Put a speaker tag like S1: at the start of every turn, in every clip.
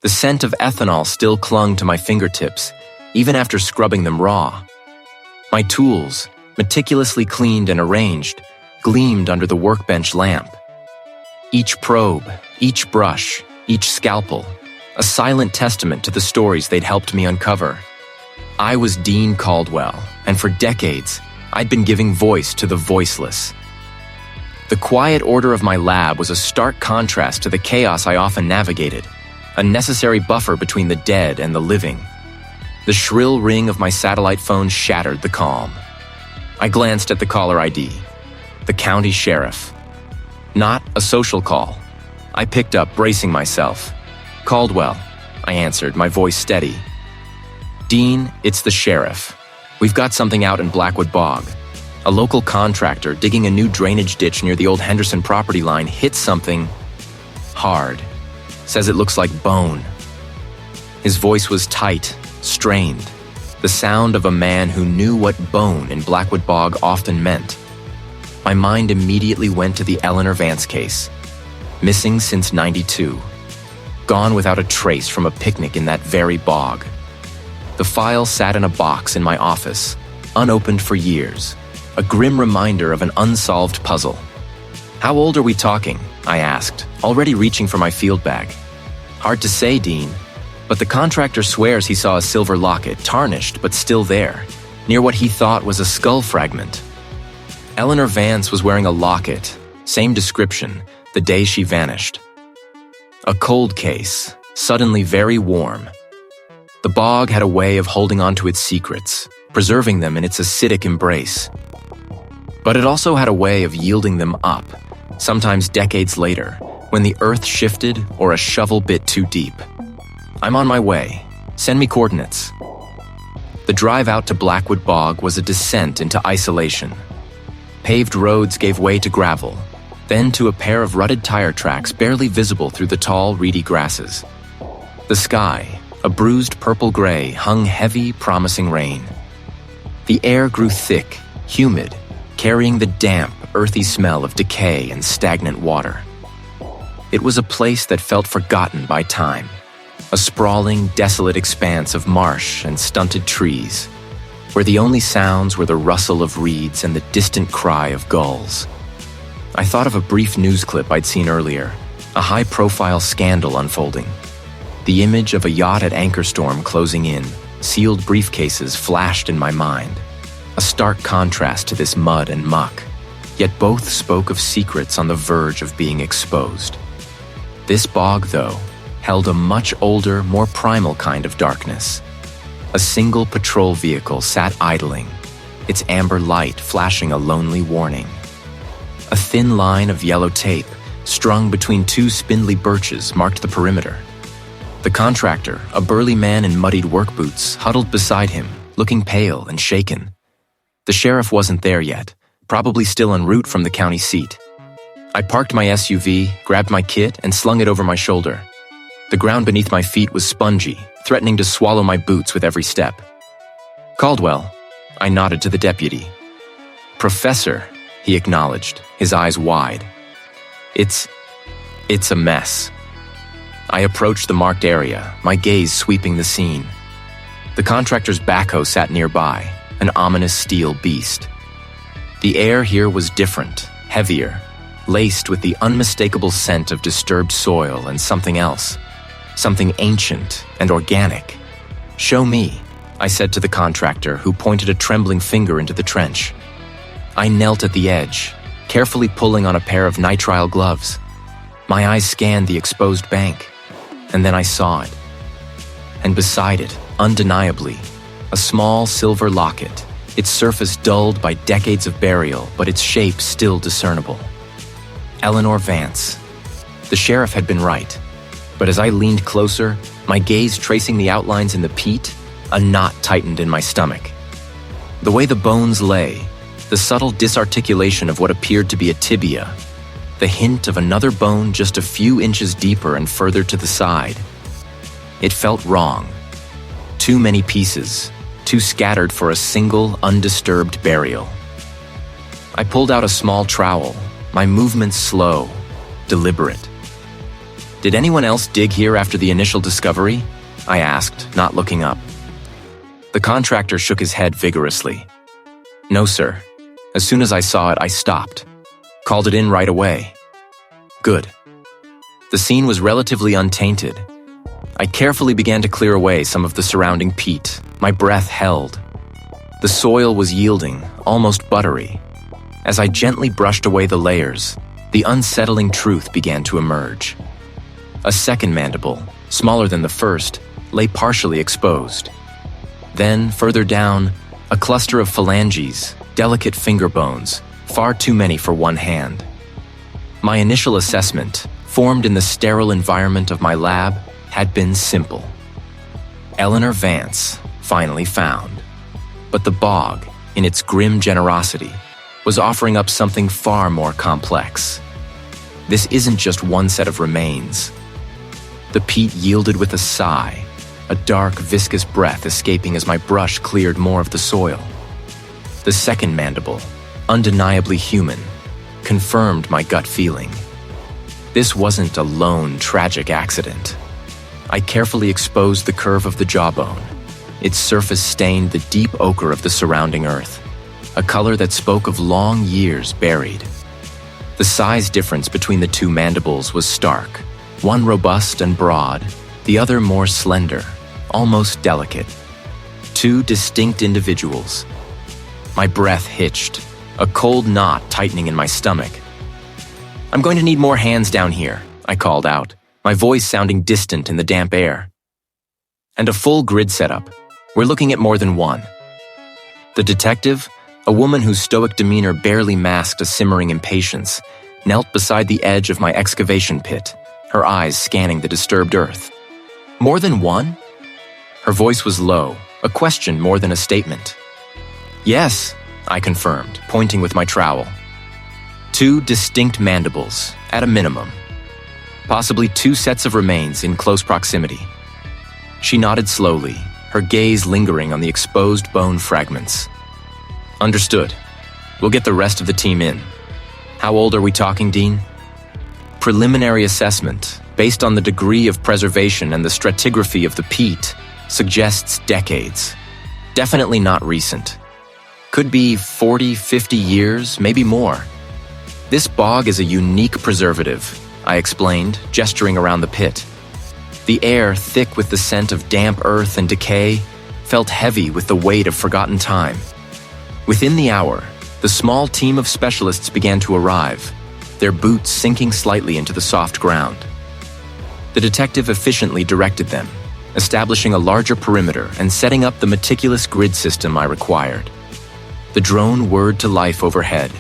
S1: The scent of ethanol still clung to my fingertips, even after scrubbing them raw. My tools, meticulously cleaned and arranged, gleamed under the workbench lamp. Each probe, each brush, each scalpel, a silent testament to the stories they'd helped me uncover. I was Dean Caldwell, and for decades, I'd been giving voice to the voiceless. The quiet order of my lab was a stark contrast to the chaos I often navigated, a necessary buffer between the dead and the living. The shrill ring of my satellite phone shattered the calm. I glanced at the caller ID, the county sheriff. Not a social call. I picked up, bracing myself. "Caldwell," I answered, my voice steady. "Dean, it's the sheriff. We've got something out in Blackwood Bog. A local contractor digging a new drainage ditch near the old Henderson property line hit something hard. Says it looks like bone." His voice was tight, strained, the sound of a man who knew what bone in Blackwood Bog often meant. My mind immediately went to the Eleanor Vance case. Missing since '92. Gone without a trace from a picnic in that very bog. The file sat in a box in my office, unopened for years, a grim reminder of an unsolved puzzle. "How old are we talking?" I asked, already reaching for my field bag. "Hard to say, Dean, but the contractor swears he saw a silver locket, tarnished but still there, near what he thought was a skull fragment." Eleanor Vance was wearing a locket, same description, the day she vanished. A cold case, suddenly very warm. The bog had a way of holding on to its secrets, preserving them in its acidic embrace. But it also had a way of yielding them up, sometimes decades later, when the earth shifted or a shovel bit too deep. "I'm on my way. Send me coordinates." The drive out to Blackwood Bog was a descent into isolation. Paved roads gave way to gravel, then to a pair of rutted tire tracks barely visible through the tall, reedy grasses. The sky, a bruised purple-gray, hung heavy, promising rain. The air grew thick, humid, carrying the damp, earthy smell of decay and stagnant water. It was a place that felt forgotten by time, a sprawling, desolate expanse of marsh and stunted trees, where the only sounds were the rustle of reeds and the distant cry of gulls. I thought of a brief news clip I'd seen earlier, a high-profile scandal unfolding. The image of a yacht at anchor storm closing in, sealed briefcases flashed in my mind, a stark contrast to this mud and muck, yet both spoke of secrets on the verge of being exposed. This bog, though, held a much older, more primal kind of darkness. A single patrol vehicle sat idling, its amber light flashing a lonely warning. A thin line of yellow tape, strung between two spindly birches, marked the perimeter. The contractor, a burly man in muddied work boots, huddled beside him, looking pale and shaken. The sheriff wasn't there yet, probably still en route from the county seat. I parked my SUV, grabbed my kit, and slung it over my shoulder. The ground beneath my feet was spongy, threatening to swallow my boots with every step. "Caldwell," I nodded to the deputy. "Professor," he acknowledged, his eyes wide. It's a mess." I approached the marked area, my gaze sweeping the scene. The contractor's backhoe sat nearby, an ominous steel beast. The air here was different, heavier, laced with the unmistakable scent of disturbed soil and something else, something ancient and organic. "Show me," I said to the contractor, who pointed a trembling finger into the trench. I knelt at the edge, carefully pulling on a pair of nitrile gloves. My eyes scanned the exposed bank, and then I saw it. And beside it, undeniably, a small silver locket, its surface dulled by decades of burial, but its shape still discernible. Eleanor Vance. The sheriff had been right, but as I leaned closer, my gaze tracing the outlines in the peat, a knot tightened in my stomach. The way the bones lay, the subtle disarticulation of what appeared to be a tibia, the hint of another bone just a few inches deeper and further to the side. It felt wrong. Too many pieces, too scattered for a single, undisturbed burial. I pulled out a small trowel, my movements slow, deliberate. Did anyone else dig here after the initial discovery? I asked, not looking up. The contractor shook his head vigorously. No, sir. As soon as I saw it, I stopped. Called it in right away. Good. The scene was relatively untainted. I carefully began to clear away some of the surrounding peat. My breath held. The soil was yielding, almost buttery. As I gently brushed away the layers, the unsettling truth began to emerge. A second mandible, smaller than the first, lay partially exposed. Then, further down, a cluster of phalanges, delicate finger bones, far too many for one hand. My initial assessment, formed in the sterile environment of my lab, had been simple. Eleanor Vance, finally found. But the bog, in its grim generosity, was offering up something far more complex. This isn't just one set of remains. The peat yielded with a sigh, a dark, viscous breath escaping as my brush cleared more of the soil. The second mandible, undeniably human, confirmed my gut feeling. This wasn't a lone, tragic accident. I carefully exposed the curve of the jawbone. Its surface stained the deep ochre of the surrounding earth, a color that spoke of long years buried. The size difference between the two mandibles was stark, one robust and broad, the other more slender, almost delicate. Two distinct individuals. My breath hitched, a cold knot tightening in my stomach. "I'm going to need more hands down here," I called out, my voice sounding distant in the damp air. "And a full grid setup. We're looking at more than one." The detective, a woman whose stoic demeanor barely masked a simmering impatience, knelt beside the edge of my excavation pit, her eyes scanning the disturbed earth. "More than one?" Her voice was low, a question more than a statement. "Yes," I confirmed, pointing with my trowel. "Two distinct mandibles, at a minimum. Possibly two sets of remains in close proximity." She nodded slowly, her gaze lingering on the exposed bone fragments. "Understood. We'll get the rest of the team in. How old are we talking, Dean?" Preliminary assessment, based on the degree of preservation and the stratigraphy of the peat, suggests decades. Definitely not recent. Could be 40, 50 years, maybe more. "This bog is a unique preservative," I explained, gesturing around the pit. The air, thick with the scent of damp earth and decay, felt heavy with the weight of forgotten time. Within the hour, the small team of specialists began to arrive, their boots sinking slightly into the soft ground. The detective efficiently directed them, establishing a larger perimeter and setting up the meticulous grid system I required. The drone whirred to life overhead,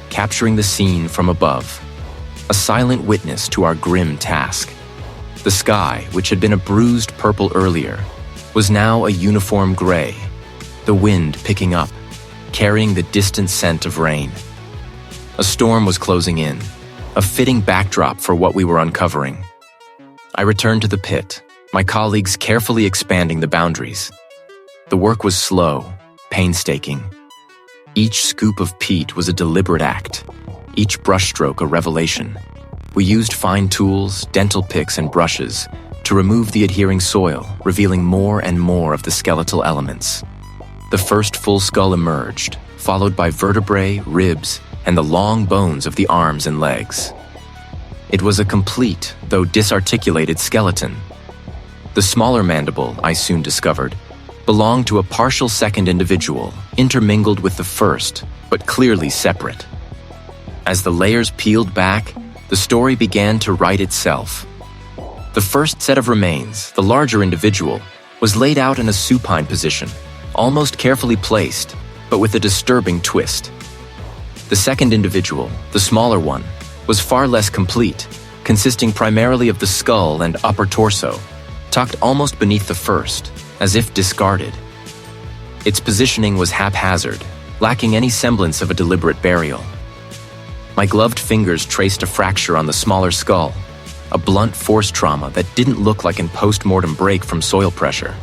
S1: capturing the scene from above, a silent witness to our grim task. The sky, which had been a bruised purple earlier, was now a uniform gray, the wind picking up, carrying the distant scent of rain. A storm was closing in, a fitting backdrop for what we were uncovering. I returned to the pit, my colleagues carefully expanding the boundaries. The work was slow, painstaking. Each scoop of peat was a deliberate act, each brushstroke a revelation. We used fine tools, dental picks, and brushes to remove the adhering soil, revealing more and more of the skeletal elements. The first full skull emerged, followed by vertebrae, ribs, and the long bones of the arms and legs. It was a complete, though disarticulated skeleton. The smaller mandible, I soon discovered, belonged to a partial second individual, intermingled with the first, but clearly separate. As the layers peeled back, the story began to write itself. The first set of remains, the larger individual, was laid out in a supine position, almost carefully placed, but with a disturbing twist. The second individual, the smaller one, was far less complete, consisting primarily of the skull and upper torso, tucked almost beneath the first, as if discarded. Its positioning was haphazard, lacking any semblance of a deliberate burial. My gloved fingers traced a fracture on the smaller skull, a blunt force trauma that didn't look like a post-mortem break from soil pressure.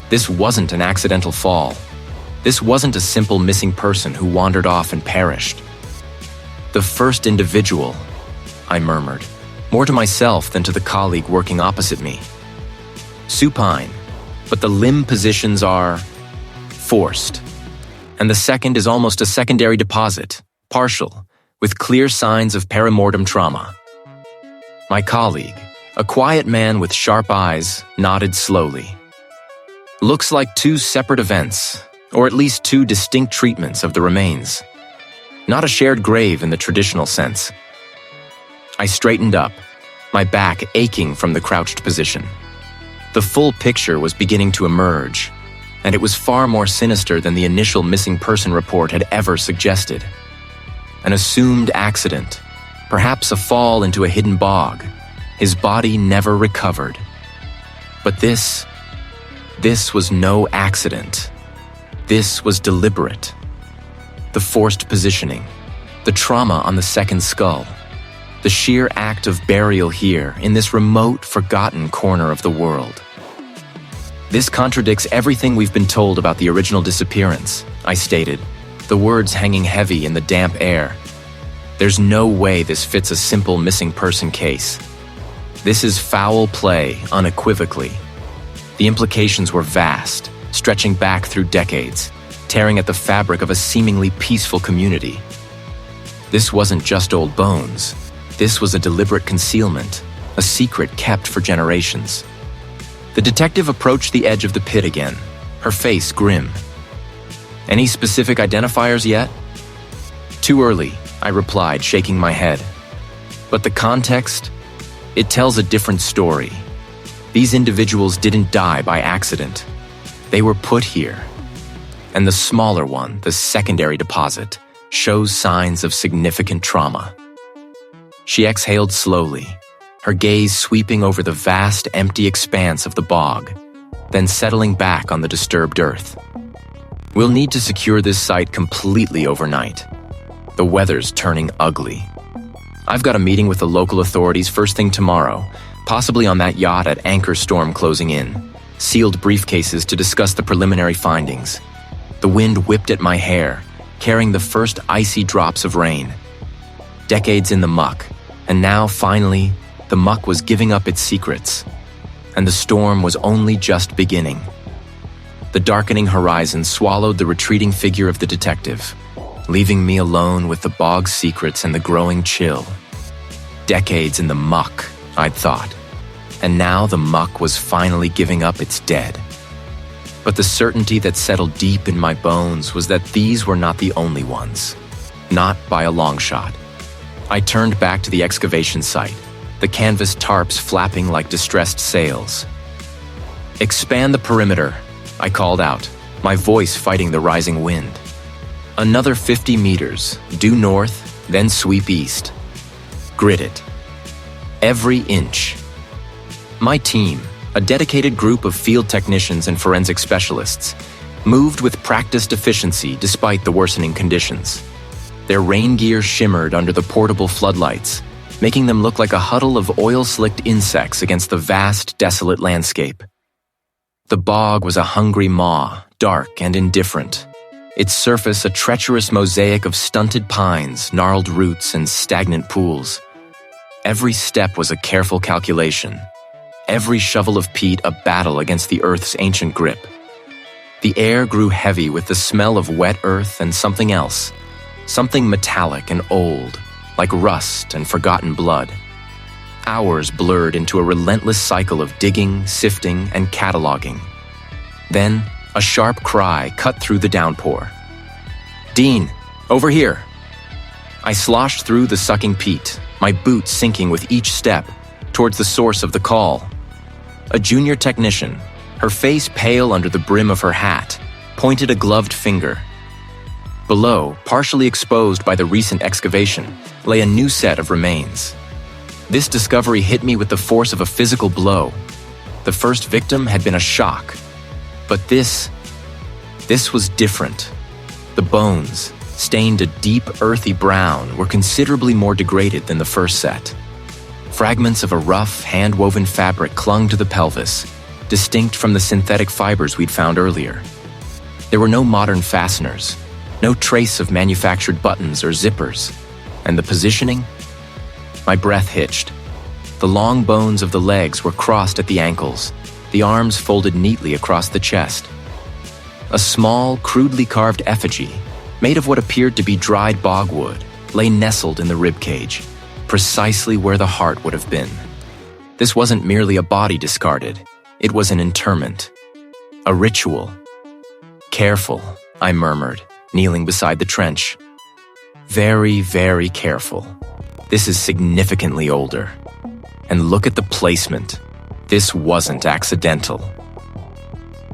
S1: This wasn't an accidental fall. This wasn't a simple missing person who wandered off and perished. "The first individual," I murmured, more to myself than to the colleague working opposite me. Supine, but the limb positions are forced. And the second is almost a secondary deposit, partial, with clear signs of perimortem trauma. My colleague, a quiet man with sharp eyes, nodded slowly. Looks like two separate events, or at least two distinct treatments of the remains. Not a shared grave in the traditional sense. I straightened up, my back aching from the crouched position. The full picture was beginning to emerge, and it was far more sinister than the initial missing person report had ever suggested. An assumed accident, perhaps a fall into a hidden bog. His body never recovered. But this was no accident. This was deliberate. The forced positioning, the trauma on the second skull, the sheer act of burial here in this remote, forgotten corner of the world. This contradicts everything we've been told about the original disappearance, I stated, the words hanging heavy in the damp air. There's no way this fits a simple missing person case. This is foul play, unequivocally. The implications were vast, stretching back through decades, tearing at the fabric of a seemingly peaceful community. This wasn't just old bones. This was a deliberate concealment, a secret kept for generations. The detective approached the edge of the pit again, her face grim. Any specific identifiers yet? Too early, I replied, shaking my head. But the context? It tells a different story. These individuals didn't die by accident. They were put here. And the smaller one, the secondary deposit, shows signs of significant trauma. She exhaled slowly, her gaze sweeping over the vast, empty expanse of the bog, then settling back on the disturbed earth. We'll need to secure this site completely overnight. The weather's turning ugly. I've got a meeting with the local authorities first thing tomorrow, possibly on that yacht at anchor storm closing in, sealed briefcases to discuss the preliminary findings. The wind whipped at my hair, carrying the first icy drops of rain. Decades in the muck, and now, finally, the muck was giving up its secrets, and the storm was only just beginning. The darkening horizon swallowed the retreating figure of the detective, leaving me alone with the bog's secrets and the growing chill. Decades in the muck, I'd thought, and now the muck was finally giving up its dead. But the certainty that settled deep in my bones was that these were not the only ones. Not by a long shot. I turned back to the excavation site, the canvas tarps flapping like distressed sails. "Expand the perimeter," I called out, my voice fighting the rising wind. "Another 50 meters, due north, then sweep east. Grid it. Every inch." My team, a dedicated group of field technicians and forensic specialists, moved with practiced efficiency despite the worsening conditions. Their rain gear shimmered under the portable floodlights, making them look like a huddle of oil-slicked insects against the vast, desolate landscape. The bog was a hungry maw, dark and indifferent. Its surface a treacherous mosaic of stunted pines, gnarled roots, and stagnant pools. Every step was a careful calculation. Every shovel of peat a battle against the earth's ancient grip. The air grew heavy with the smell of wet earth and something else. Something metallic and old, like rust and forgotten blood. Hours blurred into a relentless cycle of digging, sifting, and cataloging. Then, a sharp cry cut through the downpour. "Dean, over here!" I sloshed through the sucking peat, my boots sinking with each step, towards the source of the call. A junior technician, her face pale under the brim of her hat, pointed a gloved finger. Below, partially exposed by the recent excavation, lay a new set of remains. This discovery hit me with the force of a physical blow. The first victim had been a shock. But this was different. The bones, stained a deep, earthy brown, were considerably more degraded than the first set. Fragments of a rough, hand-woven fabric clung to the pelvis, distinct from the synthetic fibers we'd found earlier. There were no modern fasteners, no trace of manufactured buttons or zippers, and the positioning? My breath hitched. The long bones of the legs were crossed at the ankles, the arms folded neatly across the chest. A small, crudely carved effigy, made of what appeared to be dried bogwood, lay nestled in the ribcage, precisely where the heart would have been. This wasn't merely a body discarded, it was an interment. A ritual. "Careful," I murmured, kneeling beside the trench. "Very, very careful. This is significantly older. And look at the placement. This wasn't accidental."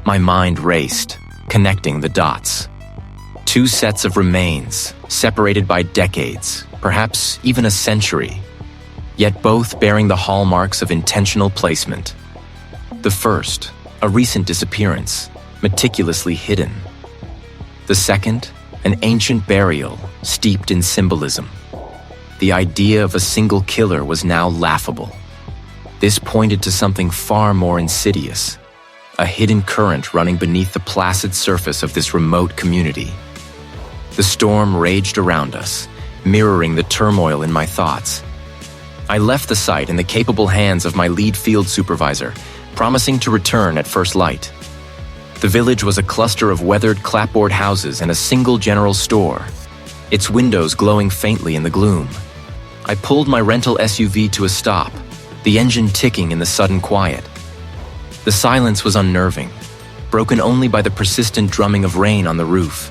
S1: My mind raced, connecting the dots. Two sets of remains, separated by decades, perhaps even a century, yet both bearing the hallmarks of intentional placement. The first, a recent disappearance, meticulously hidden. The second, an ancient burial, steeped in symbolism. The idea of a single killer was now laughable. This pointed to something far more insidious, a hidden current running beneath the placid surface of this remote community. The storm raged around us, mirroring the turmoil in my thoughts. I left the site in the capable hands of my lead field supervisor, promising to return at first light. The village was a cluster of weathered clapboard houses and a single general store, its windows glowing faintly in the gloom. I pulled my rental SUV to a stop, the engine ticking in the sudden quiet. The silence was unnerving, broken only by the persistent drumming of rain on the roof.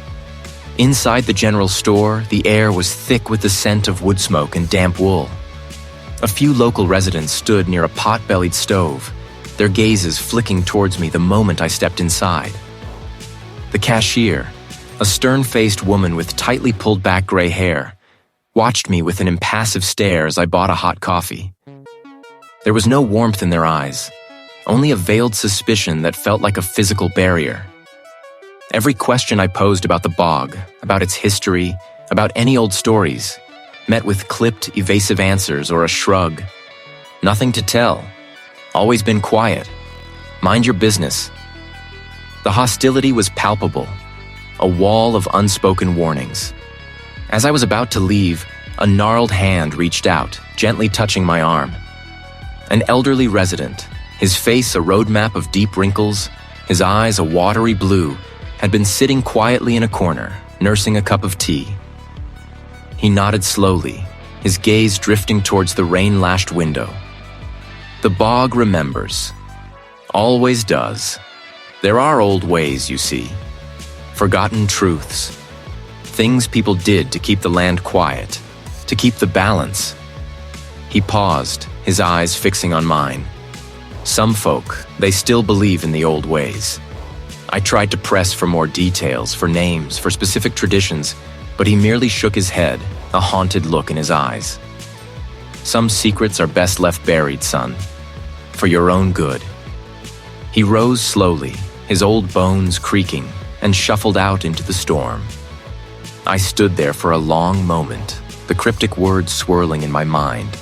S1: Inside the general store, the air was thick with the scent of wood smoke and damp wool. A few local residents stood near a pot-bellied stove, their gazes flicking towards me the moment I stepped inside. The cashier, a stern-faced woman with tightly pulled-back gray hair, watched me with an impassive stare as I bought a hot coffee. There was no warmth in their eyes, only a veiled suspicion that felt like a physical barrier. Every question I posed about the bog, about its history, about any old stories, met with clipped, evasive answers or a shrug. Nothing to tell. Always been quiet. Mind your business. The hostility was palpable, a wall of unspoken warnings. As I was about to leave, a gnarled hand reached out, gently touching my arm. An elderly resident, his face a roadmap of deep wrinkles, his eyes a watery blue, had been sitting quietly in a corner, nursing a cup of tea. He nodded slowly, his gaze drifting towards the rain-lashed window. The bog remembers. Always does. There are old ways, you see. Forgotten truths. Things people did to keep the land quiet, to keep the balance. He paused, his eyes fixing on mine. Some folk, they still believe in the old ways. I tried to press for more details, for names, for specific traditions, but he merely shook his head, a haunted look in his eyes. Some secrets are best left buried, son. For your own good. He rose slowly, his old bones creaking, and shuffled out into the storm. I stood there for a long moment, the cryptic words swirling in my mind.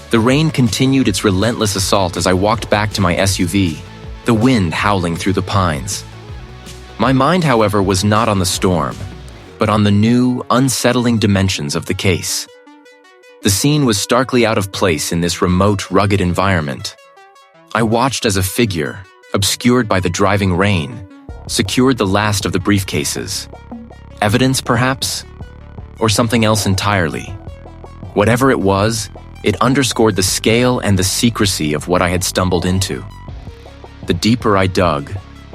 S1: The rain continued its relentless assault as I walked back to my SUV, the wind howling through the pines. My mind, however, was not on the storm, but on the new, unsettling dimensions of the case. The scene was starkly out of place in this remote, rugged environment. I watched as a figure, obscured by the driving rain, secured the last of the briefcases. Evidence, perhaps? Or something else entirely? Whatever it was, it underscored the scale and the secrecy of what I had stumbled into. The deeper I dug,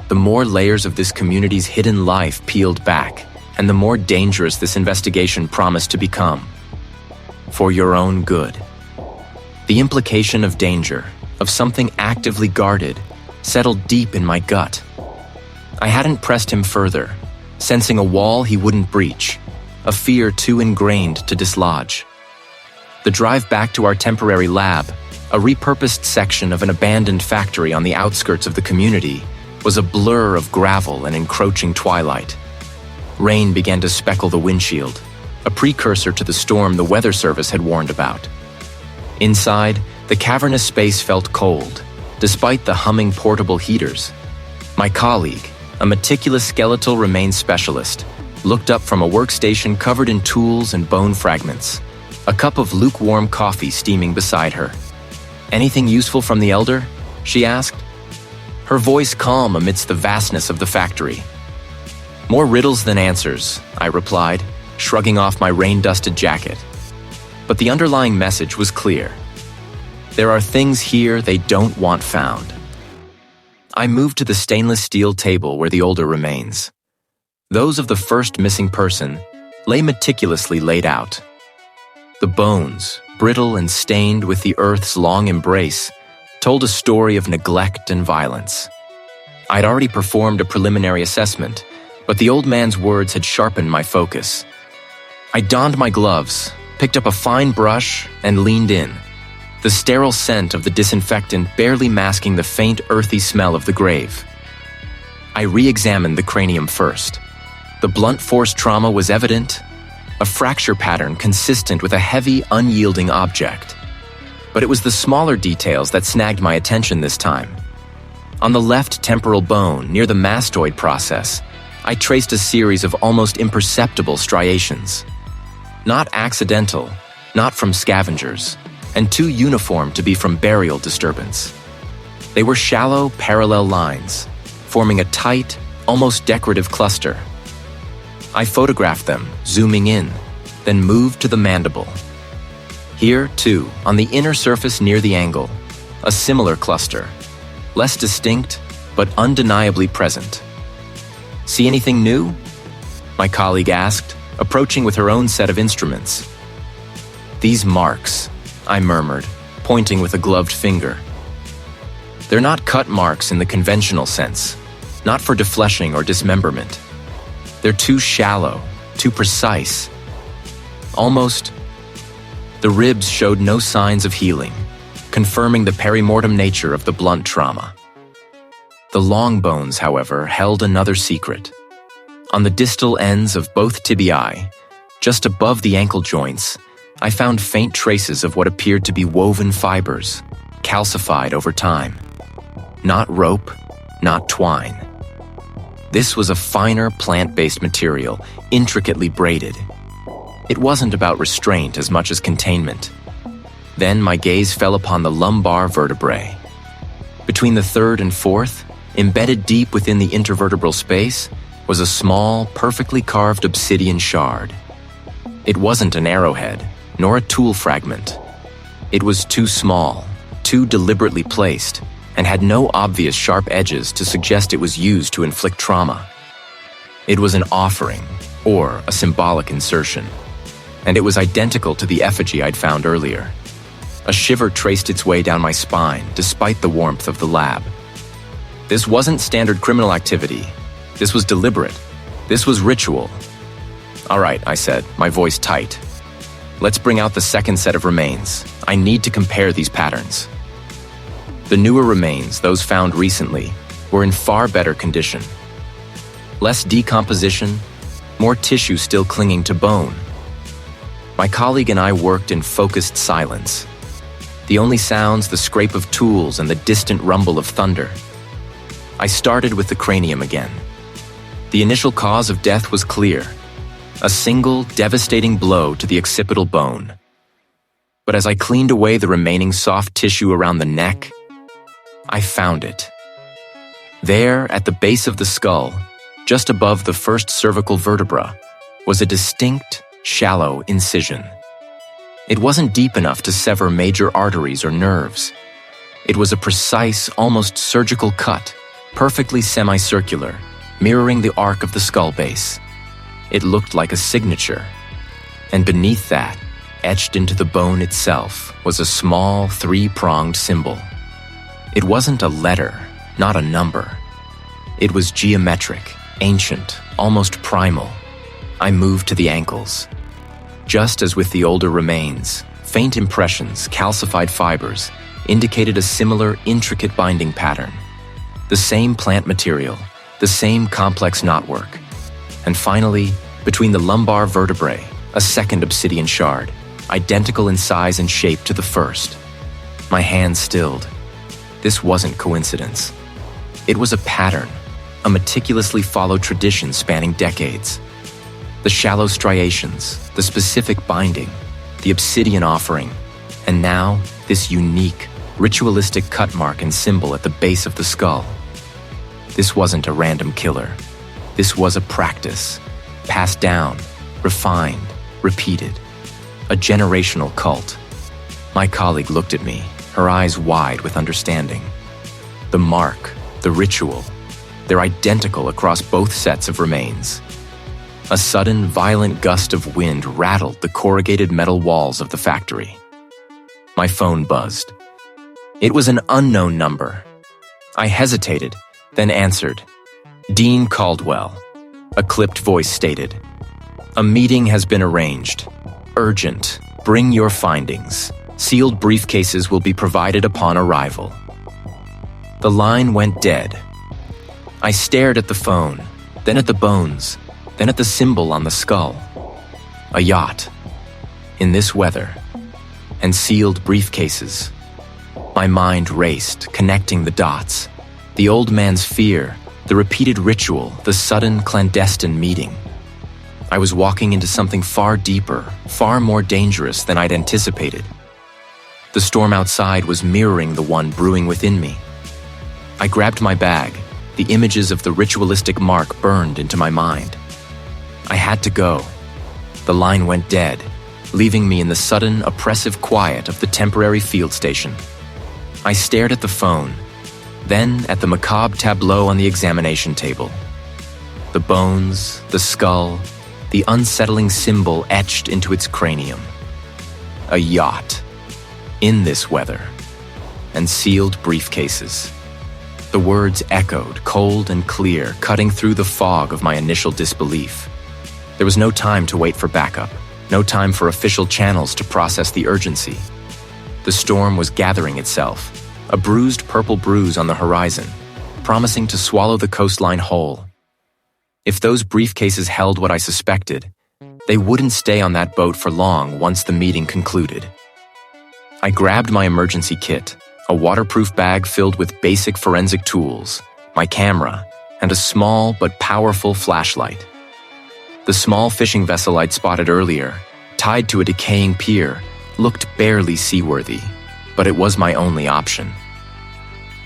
S1: the more layers of this community's hidden life peeled back, and the more dangerous this investigation promised to become. For your own good. The implication of danger, of something actively guarded, settled deep in my gut. I hadn't pressed him further, sensing a wall he wouldn't breach, a fear too ingrained to dislodge. The drive back to our temporary lab, a repurposed section of an abandoned factory on the outskirts of the community, was a blur of gravel and encroaching twilight. Rain began to speckle the windshield, a precursor to the storm the weather service had warned about. Inside, the cavernous space felt cold, despite the humming portable heaters. My colleague, a meticulous skeletal remains specialist, looked up from a workstation covered in tools and bone fragments, a cup of lukewarm coffee steaming beside her. "Anything useful from the elder?" she asked, her voice calm amidst the vastness of the factory. "More riddles than answers," I replied, shrugging off my rain-dusted jacket. But the underlying message was clear. There are things here they don't want found. I moved to the stainless steel table where the older remains. Those of the first missing person lay meticulously laid out. The bones, brittle and stained with the earth's long embrace, told a story of neglect and violence. I'd already performed a preliminary assessment, but the old man's words had sharpened my focus. I donned my gloves, picked up a fine brush, and leaned in, the sterile scent of the disinfectant barely masking the faint earthy smell of the grave. I re-examined the cranium first. The blunt force trauma was evident, a fracture pattern consistent with a heavy, unyielding object. But it was the smaller details that snagged my attention this time. On the left temporal bone, near the mastoid process, I traced a series of almost imperceptible striations. Not accidental, not from scavengers, and too uniform to be from burial disturbance. They were shallow, parallel lines, forming a tight, almost decorative cluster. I photographed them, zooming in, then moved to the mandible. Here, too, on the inner surface near the angle, a similar cluster, less distinct, but undeniably present. "See anything new?" my colleague asked, approaching with her own set of instruments. "These marks," I murmured, pointing with a gloved finger. "They're not cut marks in the conventional sense, not for defleshing or dismemberment. They're too shallow, too precise. Almost. The ribs showed no signs of healing, confirming the perimortem nature of the blunt trauma. The long bones, however, held another secret. On the distal ends of both tibiae, just above the ankle joints, I found faint traces of what appeared to be woven fibers, calcified over time. Not rope, not twine. This was a finer plant-based material, intricately braided. It wasn't about restraint as much as containment. Then my gaze fell upon the lumbar vertebrae. Between the third and fourth, embedded deep within the intervertebral space, was a small, perfectly carved obsidian shard. It wasn't an arrowhead, nor a tool fragment. It was too small, too deliberately placed, and had no obvious sharp edges to suggest it was used to inflict trauma. It was an offering, or a symbolic insertion, and it was identical to the effigy I'd found earlier. A shiver traced its way down my spine, despite the warmth of the lab. This wasn't standard criminal activity. This was deliberate. This was ritual. "All right," I said, my voice tight. "Let's bring out the second set of remains. I need to compare these patterns." The newer remains, those found recently, were in far better condition. Less decomposition, more tissue still clinging to bone. My colleague and I worked in focused silence. The only sounds, the scrape of tools and the distant rumble of thunder. I started with the cranium again. The initial cause of death was clear. A single, devastating blow to the occipital bone. But as I cleaned away the remaining soft tissue around the neck, I found it. There, at the base of the skull, just above the first cervical vertebra, was a distinct, shallow incision. It wasn't deep enough to sever major arteries or nerves. It was a precise, almost surgical cut, perfectly semicircular, mirroring the arc of the skull base. It looked like a signature. And beneath that, etched into the bone itself, was a small, three-pronged symbol. It wasn't a letter, not a number. It was geometric, ancient, almost primal. I moved to the ankles. Just as with the older remains, faint impressions, calcified fibers, indicated a similar, intricate binding pattern. The same plant material, the same complex knotwork. And finally, between the lumbar vertebrae, a second obsidian shard, identical in size and shape to the first. My hand stilled. This wasn't coincidence. It was a pattern, a meticulously followed tradition spanning decades. The shallow striations, the specific binding, the obsidian offering, and now this unique, ritualistic cut mark and symbol at the base of the skull. This wasn't a random killer. This was a practice, passed down, refined, repeated. A generational cult. My colleague looked at me, her eyes wide with understanding. The mark, the ritual, they're identical across both sets of remains. A sudden, violent gust of wind rattled the corrugated metal walls of the factory. My phone buzzed. It was an unknown number. I hesitated, then answered. Dean Caldwell. A clipped voice stated. A meeting has been arranged. Urgent. Bring your findings. Sealed briefcases will be provided upon arrival. The line went dead. I stared at the phone, then at the bones, then at the symbol on the skull. A yacht. In this weather. And sealed briefcases. My mind raced, connecting the dots. The old man's fear, the repeated ritual, the sudden clandestine meeting. I was walking into something far deeper, far more dangerous than I'd anticipated. The storm outside was mirroring the one brewing within me. I grabbed my bag. The images of the ritualistic mark burned into my mind. I had to go. The line went dead, leaving me in the sudden, oppressive quiet of the temporary field station. I stared at the phone, then at the macabre tableau on the examination table. The bones, the skull, the unsettling symbol etched into its cranium. A yacht. In this weather. And sealed briefcases. The words echoed, cold and clear, cutting through the fog of my initial disbelief. There was no time to wait for backup, no time for official channels to process the urgency. The storm was gathering itself, a bruised purple bruise on the horizon, promising to swallow the coastline whole. If those briefcases held what I suspected, they wouldn't stay on that boat for long once the meeting concluded. I grabbed my emergency kit, a waterproof bag filled with basic forensic tools, my camera, and a small but powerful flashlight. The small fishing vessel I'd spotted earlier, tied to a decaying pier, looked barely seaworthy, but it was my only option.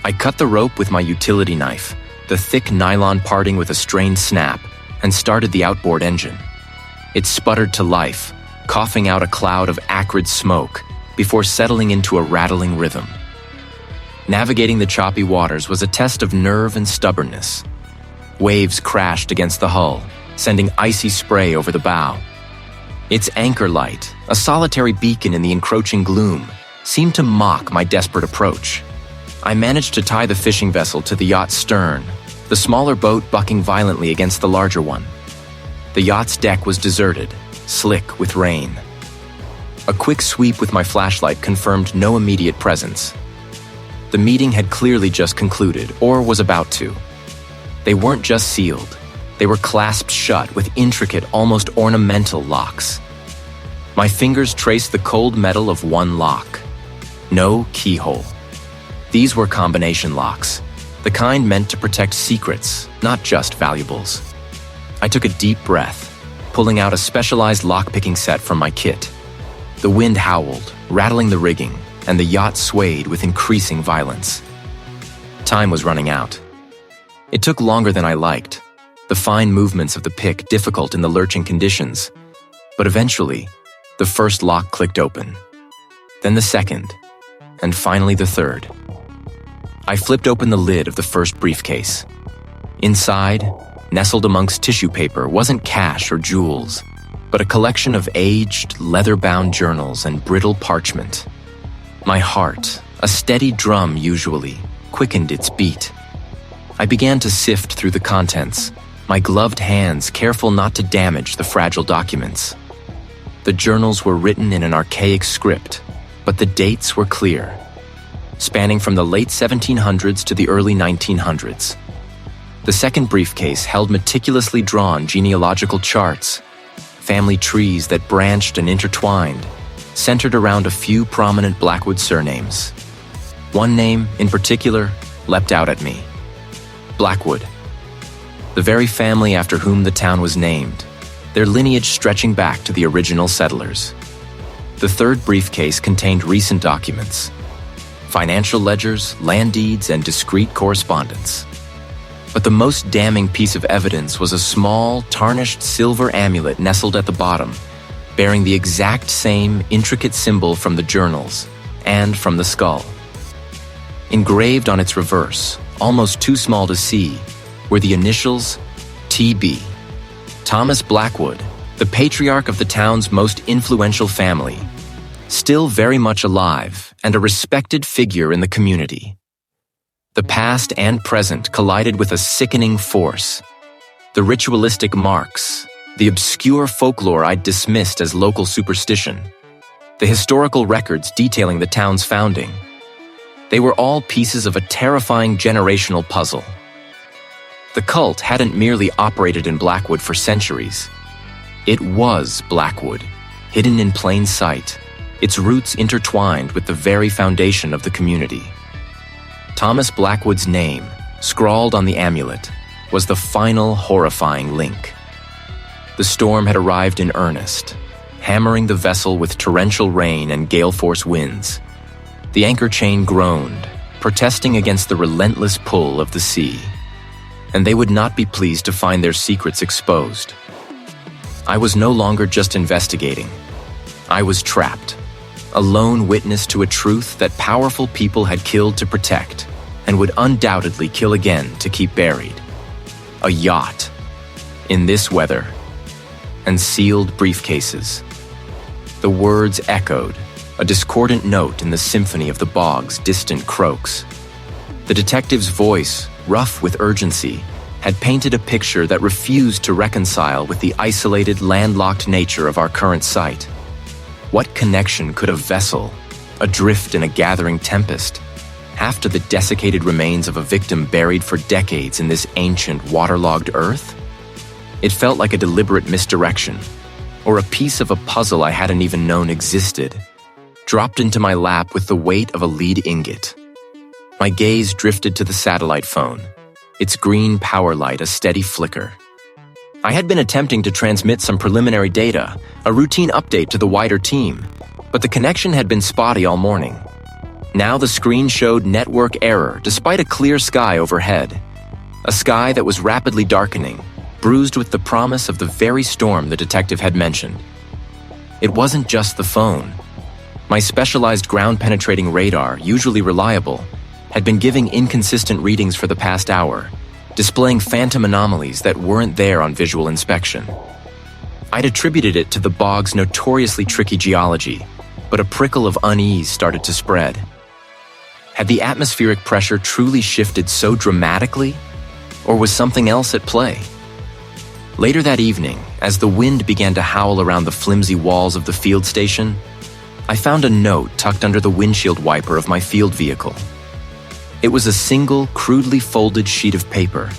S1: I cut the rope with my utility knife, the thick nylon parting with a strained snap, and started the outboard engine. It sputtered to life, coughing out a cloud of acrid smoke before settling into a rattling rhythm. Navigating the choppy waters was a test of nerve and stubbornness. Waves crashed against the hull, sending icy spray over the bow. Its anchor light, a solitary beacon in the encroaching gloom, seemed to mock my desperate approach. I managed to tie the fishing vessel to the yacht's stern, the smaller boat bucking violently against the larger one. The yacht's deck was deserted, slick with rain. A quick sweep with my flashlight confirmed no immediate presence. The meeting had clearly just concluded, or was about to. They weren't just sealed. They were clasped shut with intricate, almost ornamental locks. My fingers traced the cold metal of one lock. No keyhole. These were combination locks, the kind meant to protect secrets, not just valuables. I took a deep breath, pulling out a specialized lockpicking set from my kit. The wind howled, rattling the rigging, and the yacht swayed with increasing violence. Time was running out. It took longer than I liked, the fine movements of the pick difficult in the lurching conditions, but eventually, the first lock clicked open. Then the second, and finally the third. I flipped open the lid of the first briefcase. Inside, nestled amongst tissue paper, wasn't cash or jewels, but a collection of aged, leather-bound journals and brittle parchment. My heart, a steady drum usually, quickened its beat. I began to sift through the contents, my gloved hands careful not to damage the fragile documents. The journals were written in an archaic script, but the dates were clear, spanning from the late 1700s to the early 1900s. The second briefcase held meticulously drawn genealogical charts, family trees that branched and intertwined, centered around a few prominent Blackwood surnames. One name, in particular, leapt out at me. Blackwood. The very family after whom the town was named, their lineage stretching back to the original settlers. The third briefcase contained recent documents. financial ledgers, land deeds, and discreet correspondence. But the most damning piece of evidence was a small, tarnished silver amulet nestled at the bottom, bearing the exact same intricate symbol from the journals and from the skull. Engraved on its reverse, almost too small to see, were the initials TB. Thomas Blackwood, the patriarch of the town's most influential family, still very much alive and a respected figure in the community. The past and present collided with a sickening force. The ritualistic marks, the obscure folklore I'd dismissed as local superstition, the historical records detailing the town's founding. They were all pieces of a terrifying generational puzzle. The cult hadn't merely operated in Blackwood for centuries. It was Blackwood, hidden in plain sight, its roots intertwined with the very foundation of the community. Thomas Blackwood's name, scrawled on the amulet, was the final horrifying link. The storm had arrived in earnest, hammering the vessel with torrential rain and gale-force winds. The anchor chain groaned, protesting against the relentless pull of the sea. And they would not be pleased to find their secrets exposed. I was no longer just investigating. I was trapped, a lone witness to a truth that powerful people had killed to protect and would undoubtedly kill again to keep buried. A yacht, in this weather, and sealed briefcases. The words echoed, a discordant note in the symphony of the bog's distant croaks. The detective's voice, rough with urgency, had painted a picture that refused to reconcile with the isolated, landlocked nature of our current site. What connection could a vessel, adrift in a gathering tempest, have to the desiccated remains of a victim buried for decades in this ancient, waterlogged earth? It felt like a deliberate misdirection, or a piece of a puzzle I hadn't even known existed, dropped into my lap with the weight of a lead ingot. My gaze drifted to the satellite phone, its green power light a steady flicker. I had been attempting to transmit some preliminary data, a routine update to the wider team, but the connection had been spotty all morning. Now the screen showed network error despite a clear sky overhead, a sky that was rapidly darkening, bruised with the promise of the very storm the detective had mentioned. It wasn't just the phone. My specialized ground-penetrating radar, usually reliable, had been giving inconsistent readings for the past hour, displaying phantom anomalies that weren't there on visual inspection. I'd attributed it to the bog's notoriously tricky geology, but a prickle of unease started to spread. Had the atmospheric pressure truly shifted so dramatically, or was something else at play? Later that evening, as the wind began to howl around the flimsy walls of the field station, I found a note tucked under the windshield wiper of my field vehicle. It was a single, crudely folded sheet of paper,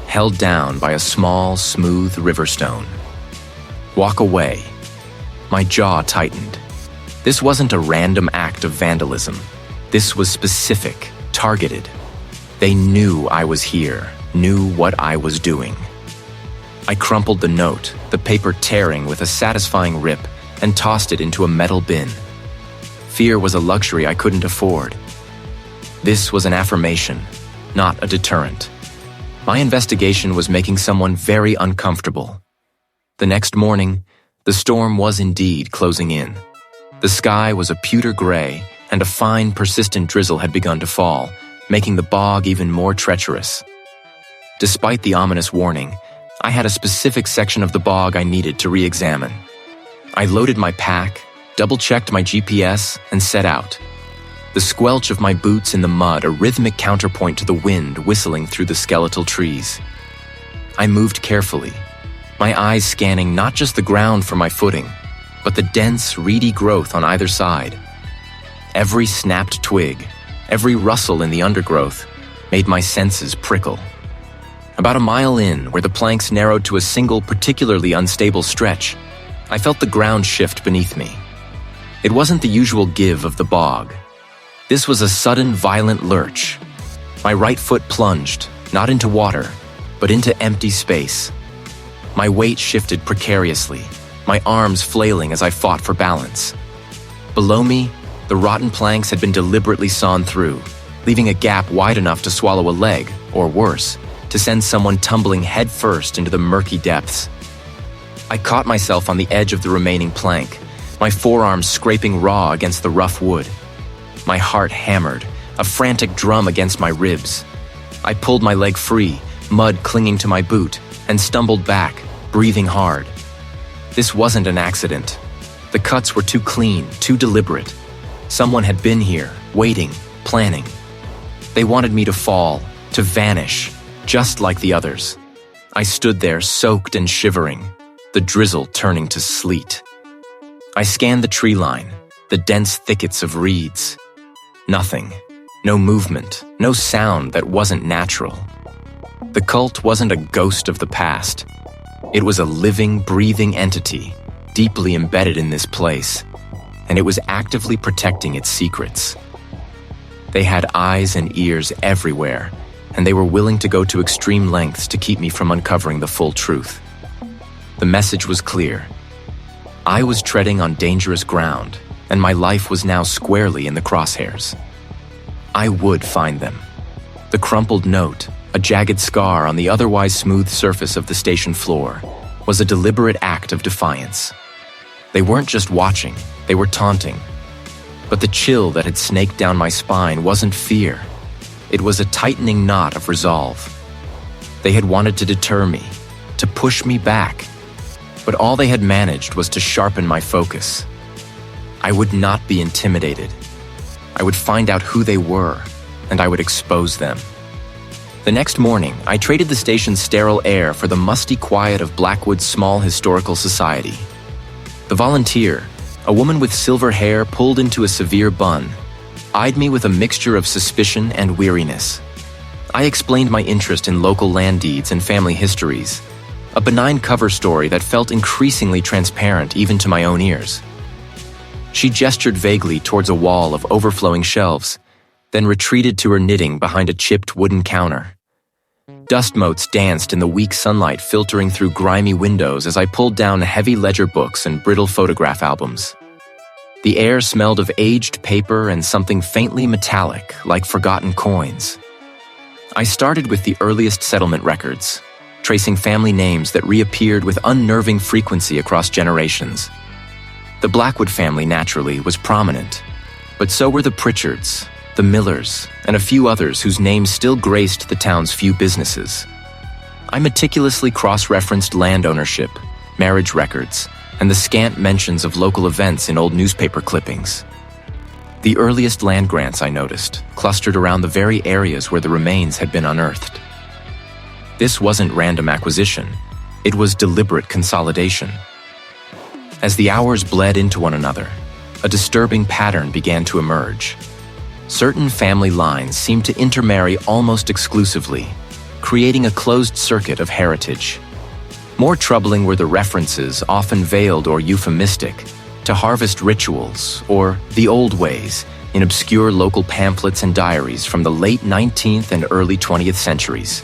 S1: held down by a small, smooth river stone. Walk away. My jaw tightened. This wasn't a random act of vandalism. This was specific, targeted. They knew I was here, knew what I was doing. I crumpled the note, the paper tearing with a satisfying rip, and tossed it into a metal bin. Fear was a luxury I couldn't afford. This was an affirmation, not a deterrent. My investigation was making someone very uncomfortable. The next morning, the storm was indeed closing in. The sky was a pewter gray, and a fine, persistent drizzle had begun to fall, making the bog even more treacherous. Despite the ominous warning, I had a specific section of the bog I needed to re-examine. I loaded my pack, double-checked my GPS, and set out. The squelch of my boots in the mud a rhythmic counterpoint to the wind whistling through the skeletal trees. I moved carefully, my eyes scanning not just the ground for my footing, but the dense, reedy growth on either side. Every snapped twig, every rustle in the undergrowth, made my senses prickle. About a mile in, where the planks narrowed to a single, particularly unstable stretch, I felt the ground shift beneath me. It wasn't the usual give of the bog. This was a sudden, violent lurch. My right foot plunged, not into water, but into empty space. My weight shifted precariously, my arms flailing as I fought for balance. Below me, The rotten planks had been deliberately sawn through, leaving a gap wide enough to swallow a leg, or worse, to send someone tumbling headfirst into the murky depths. I caught myself on the edge of the remaining plank, my forearms scraping raw against the rough wood. My heart hammered, a frantic drum against my ribs. I pulled my leg free, mud clinging to my boot, and stumbled back, breathing hard. This wasn't an accident. The cuts were too clean, too deliberate. Someone had been here, waiting, planning. They wanted me to fall, to vanish, just like the others. I stood there soaked and shivering, the drizzle turning to sleet. I scanned the tree line, the dense thickets of reeds. Nothing. No movement, no sound that wasn't natural. The cult wasn't a ghost of the past. It was a living, breathing entity, deeply embedded in this place, and it was actively protecting its secrets. They had eyes and ears everywhere, and they were willing to go to extreme lengths to keep me from uncovering the full truth. The message was clear. I was treading on dangerous ground, and my life was now squarely in the crosshairs. I would find them. The crumpled note, a jagged scar on the otherwise smooth surface of the station floor, was a deliberate act of defiance. They weren't just watching, they were taunting. But the chill that had snaked down my spine wasn't fear. It was a tightening knot of resolve. They had wanted to deter me, to push me back, but all they had managed was to sharpen my focus. I would not be intimidated. I would find out who they were, and I would expose them. The next morning, I traded the station's sterile air for the musty quiet of Blackwood's small historical society. The volunteer, a woman with silver hair pulled into a severe bun, eyed me with a mixture of suspicion and weariness. I explained my interest in local land deeds and family histories, a benign cover story that felt increasingly transparent even to my own ears. She gestured vaguely towards a wall of overflowing shelves, then retreated to her knitting behind a chipped wooden counter. Dust motes danced in the weak sunlight filtering through grimy windows as I pulled down heavy ledger books and brittle photograph albums. The air smelled of aged paper and something faintly metallic, like forgotten coins. I started with the earliest settlement records, tracing family names that reappeared with unnerving frequency across generations. The Blackwood family, naturally, was prominent, but so were the Pritchards, the Millers, and a few others whose names still graced the town's few businesses. I meticulously cross-referenced land ownership, marriage records, and the scant mentions of local events in old newspaper clippings. The earliest land grants, I noticed, clustered around the very areas where the remains had been unearthed. This wasn't random acquisition, it was deliberate consolidation. As the hours bled into one another, a disturbing pattern began to emerge. Certain family lines seemed to intermarry almost exclusively, creating a closed circuit of heritage. More troubling were the references, often veiled or euphemistic, to harvest rituals or the old ways in obscure local pamphlets and diaries from the late 19th and early 20th centuries.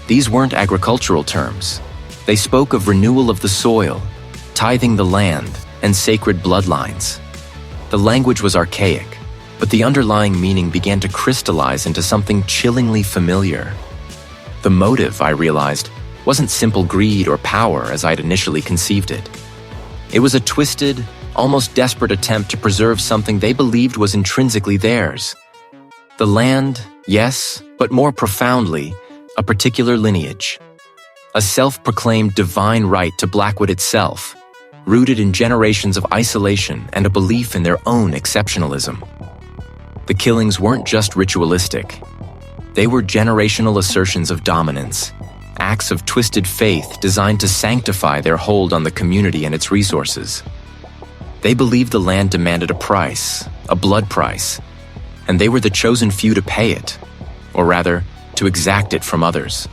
S1: These weren't agricultural terms. They spoke of renewal of the soil, tithing the land, and sacred bloodlines. The language was archaic, but the underlying meaning began to crystallize into something chillingly familiar. The motive, I realized, wasn't simple greed or power as I'd initially conceived it. It was a twisted, almost desperate attempt to preserve something they believed was intrinsically theirs. The land, yes, but more profoundly, a particular lineage. A self-proclaimed divine right to Blackwood itself, rooted in generations of isolation and a belief in their own exceptionalism. The killings weren't just ritualistic. They were generational assertions of dominance, acts of twisted faith designed to sanctify their hold on the community and its resources. They believed the land demanded a price, a blood price, and they were the chosen few to pay it, or rather, to exact it from others.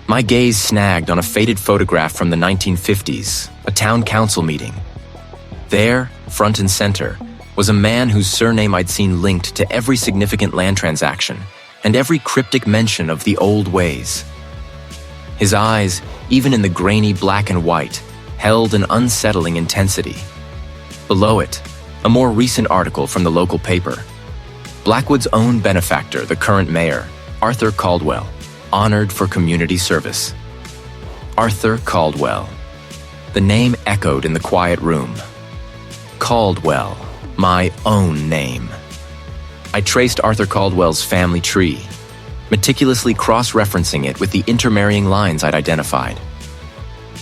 S1: My gaze snagged on a faded photograph from the 1950s, a town council meeting. There, front and center, was a man whose surname I'd seen linked to every significant land transaction and every cryptic mention of the old ways. His eyes, even in the grainy black and white, held an unsettling intensity. Below it, A more recent article from the local paper. Blackwood's own benefactor, the current mayor, Arthur Caldwell, honored for community service. Arthur Caldwell. The name echoed in the quiet room. Caldwell, my own name. I traced Arthur Caldwell's family tree, meticulously cross-referencing it with the intermarrying lines I'd identified.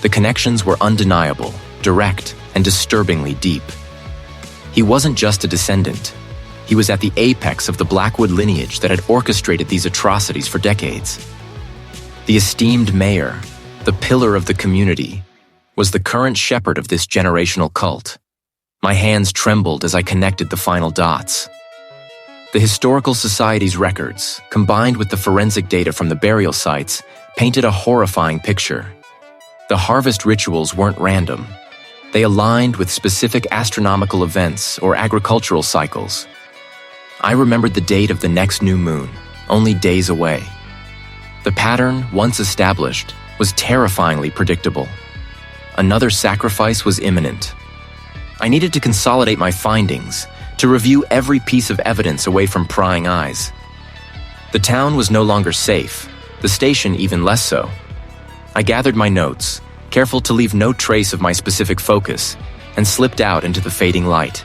S1: The connections were undeniable, direct, and disturbingly deep. He wasn't just a descendant. He was at the apex of the Blackwood lineage that had orchestrated these atrocities for decades. The esteemed mayor, the pillar of the community, was the current shepherd of this generational cult. My hands trembled as I connected the final dots. The Historical Society's records, combined with the forensic data from the burial sites, painted a horrifying picture. The harvest rituals weren't random. They aligned with specific astronomical events or agricultural cycles. I remembered the date of the next new moon, only days away. The pattern, once established, was terrifyingly predictable. Another sacrifice was imminent. I needed to consolidate my findings, to review every piece of evidence away from prying eyes. The town was no longer safe, the station even less so. I gathered my notes, careful to leave no trace of my specific focus, and slipped out into the fading light.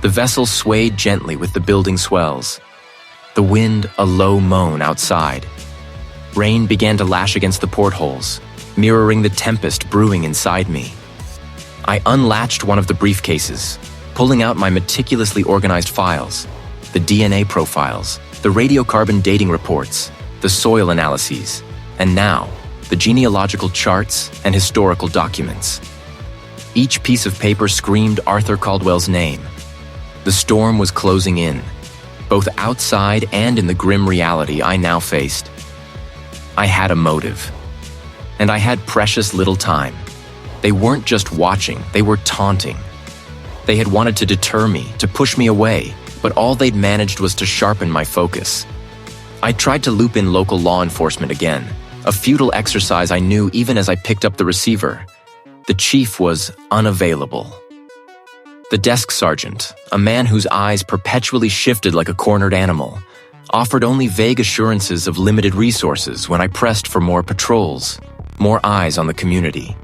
S1: The vessel swayed gently with the building swells. The wind a low moan outside. Rain began to lash against the portholes, mirroring the tempest brewing inside me. I unlatched one of the briefcases, pulling out my meticulously organized files, the DNA profiles, the radiocarbon dating reports, the soil analyses, and now, the genealogical charts and historical documents. Each piece of paper screamed Arthur Caldwell's name. The storm was closing in, both outside and in the grim reality I now faced. I had a motive, and I had precious little time. They weren't just watching, they were taunting. They had wanted to deter me, to push me away, but all they'd managed was to sharpen my focus. I tried to loop in local law enforcement again, a futile exercise I knew even as I picked up the receiver. The chief was unavailable. The desk sergeant, a man whose eyes perpetually shifted like a cornered animal, offered only vague assurances of limited resources when I pressed for more patrols, more eyes on the community.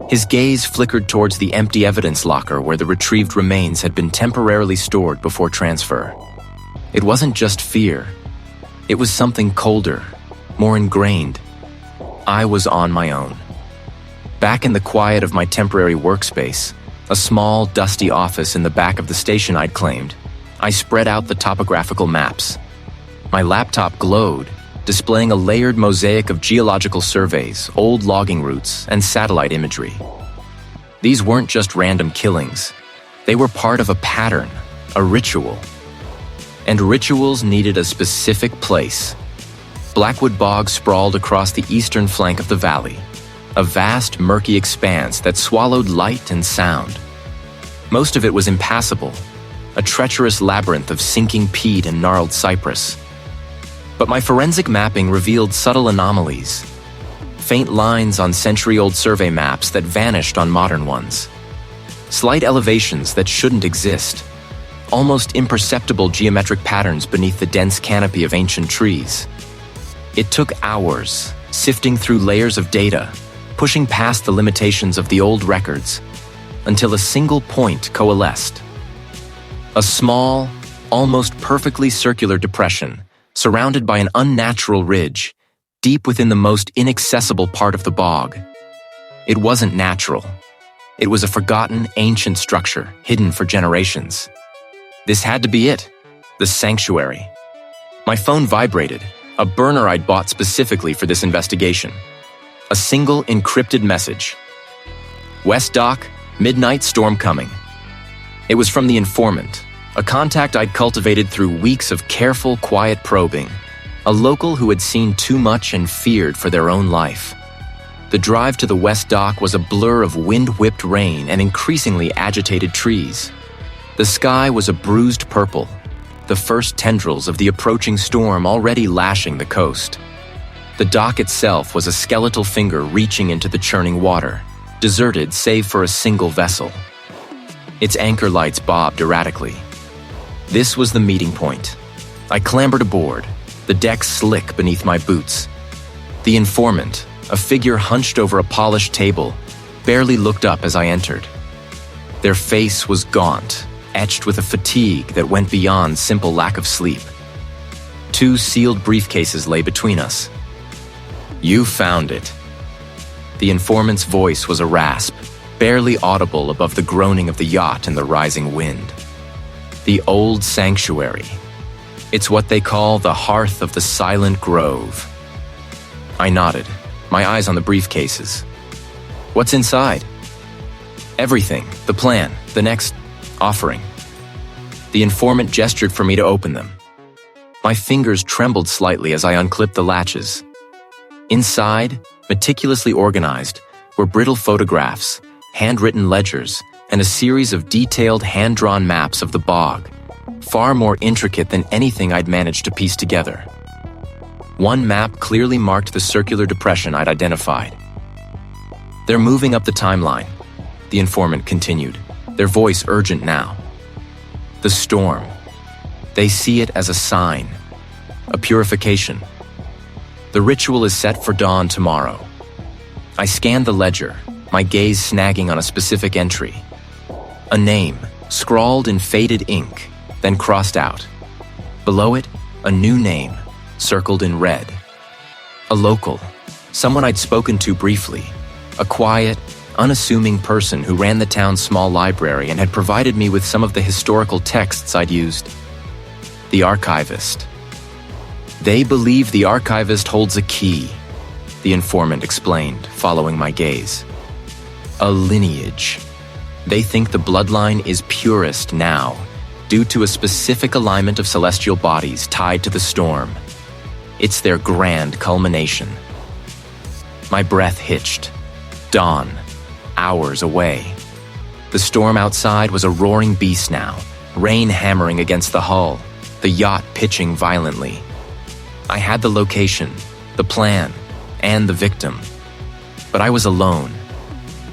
S1: His gaze flickered towards the empty evidence locker where the retrieved remains had been temporarily stored before transfer. It wasn't just fear. It was something colder, more ingrained. I was on my own. Back in the quiet of my temporary workspace, a small, dusty office in the back of the station I'd claimed, I spread out the topographical maps. My laptop glowed, displaying a layered mosaic of geological surveys, old logging routes, and satellite imagery. These weren't just random killings. They were part of a pattern, a ritual. And rituals needed a specific place. Blackwood Bog sprawled across the eastern flank of the valley, a vast, murky expanse that swallowed light and sound. Most of it was impassable, a treacherous labyrinth of sinking peat and gnarled cypress. But my forensic mapping revealed subtle anomalies, faint lines on century-old survey maps that vanished on modern ones, slight elevations that shouldn't exist, almost imperceptible geometric patterns beneath the dense canopy of ancient trees. It took hours, sifting through layers of data, pushing past the limitations of the old records, until a single point coalesced. A small, almost perfectly circular depression, surrounded by an unnatural ridge, deep within the most inaccessible part of the bog. It wasn't natural. It was a forgotten, ancient structure, hidden for generations. This had to be it, the sanctuary. My phone vibrated, a burner I'd bought specifically for this investigation. A single encrypted message. West Dock, midnight storm coming. It was from the informant, a contact I'd cultivated through weeks of careful, quiet probing, a local who had seen too much and feared for their own life. The drive to the West Dock was a blur of wind-whipped rain and increasingly agitated trees. The sky was a bruised purple, the first tendrils of the approaching storm already lashing the coast. The dock itself was a skeletal finger reaching into the churning water, deserted save for a single vessel. Its anchor lights bobbed erratically. This was the meeting point. I clambered aboard, the deck slick beneath my boots. The informant, a figure hunched over a polished table, barely looked up as I entered. Their face was gaunt, etched with a fatigue that went beyond simple lack of sleep. 2 sealed briefcases lay between us. "You found it." The informant's voice was a rasp, barely audible above the groaning of the yacht in the rising wind. "The old sanctuary. It's what they call the hearth of the silent grove." I nodded, my eyes on the briefcases. "What's inside?" "Everything, the plan, the next offering." The informant gestured for me to open them. My fingers trembled slightly as I unclipped the latches. Inside, meticulously organized, were brittle photographs, handwritten ledgers, and a series of detailed hand-drawn maps of the bog, far more intricate than anything I'd managed to piece together. One map clearly marked the circular depression I'd identified. "They're moving up the timeline," the informant continued, their voice urgent now. "The storm. They see it as a sign, a purification. The ritual is set for dawn tomorrow." I scanned the ledger, my gaze snagging on a specific entry. A name, scrawled in faded ink, then crossed out. Below it, a new name, circled in red. A local, someone I'd spoken to briefly, a quiet, unassuming person who ran the town's small library and had provided me with some of the historical texts I'd used. The archivist. "They believe the archivist holds a key," the informant explained, following my gaze. "A lineage. They think the bloodline is purest now, due to a specific alignment of celestial bodies tied to the storm. It's their grand culmination." My breath hitched. Dawn. Hours away. The storm outside was a roaring beast now, rain hammering against the hull, the yacht pitching violently. I had the location, the plan, and the victim. But I was alone,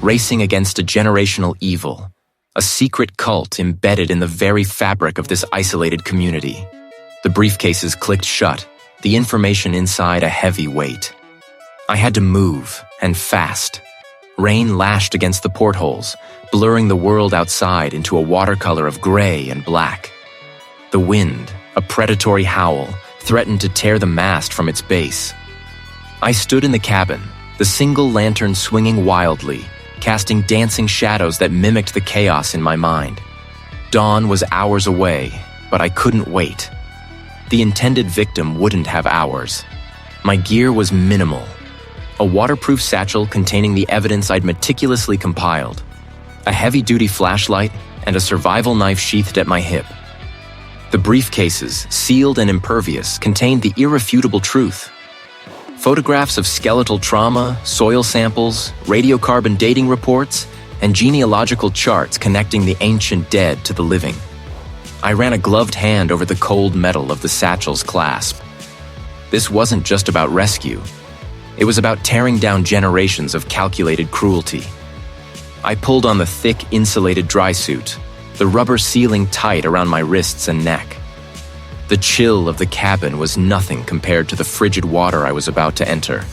S1: racing against a generational evil, a secret cult embedded in the very fabric of this isolated community. The briefcases clicked shut, the information inside a heavy weight. I had to move, and fast. Rain lashed against the portholes, blurring the world outside into a watercolor of gray and black. The wind, a predatory howl, threatened to tear the mast from its base. I stood in the cabin, the single lantern swinging wildly, casting dancing shadows that mimicked the chaos in my mind. Dawn was hours away, but I couldn't wait. The intended victim wouldn't have hours. My gear was minimal. A waterproof satchel containing the evidence I'd meticulously compiled, a heavy-duty flashlight, and a survival knife sheathed at my hip. The briefcases, sealed and impervious, contained the irrefutable truth. Photographs of skeletal trauma, soil samples, radiocarbon dating reports, and genealogical charts connecting the ancient dead to the living. I ran a gloved hand over the cold metal of the satchel's clasp. This wasn't just about rescue. It was about tearing down generations of calculated cruelty. I pulled on the thick, insulated dry suit, the rubber sealing tight around my wrists and neck. The chill of the cabin was nothing compared to the frigid water I was about to enter.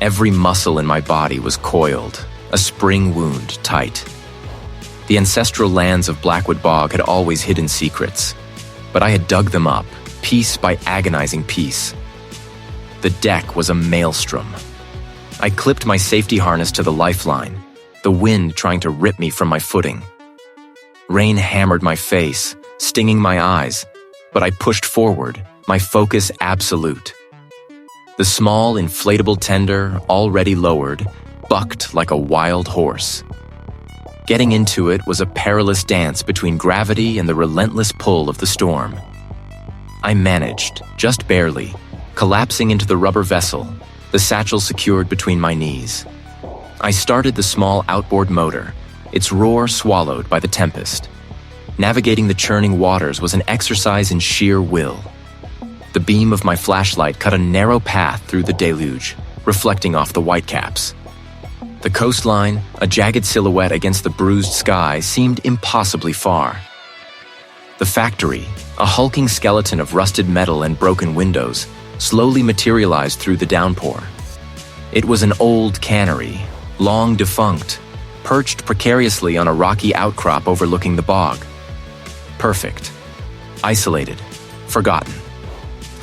S1: Every muscle in my body was coiled, a spring wound tight. The ancestral lands of Blackwood Bog had always hidden secrets, but I had dug them up, piece by agonizing piece. The deck was a maelstrom. I clipped my safety harness to the lifeline, the wind trying to rip me from my footing. Rain hammered my face, stinging my eyes, but I pushed forward, my focus absolute. The small, inflatable tender, already lowered, bucked like a wild horse. Getting into it was a perilous dance between gravity and the relentless pull of the storm. I managed, just barely, collapsing into the rubber vessel, the satchel secured between my knees. I started the small outboard motor, its roar swallowed by the tempest. Navigating the churning waters was an exercise in sheer will. The beam of my flashlight cut a narrow path through the deluge, reflecting off the whitecaps. The coastline, a jagged silhouette against the bruised sky, seemed impossibly far. The factory, a hulking skeleton of rusted metal and broken windows, slowly materialized through the downpour. It was an old cannery, long defunct, perched precariously on a rocky outcrop overlooking the bog. Perfect. Isolated. Forgotten.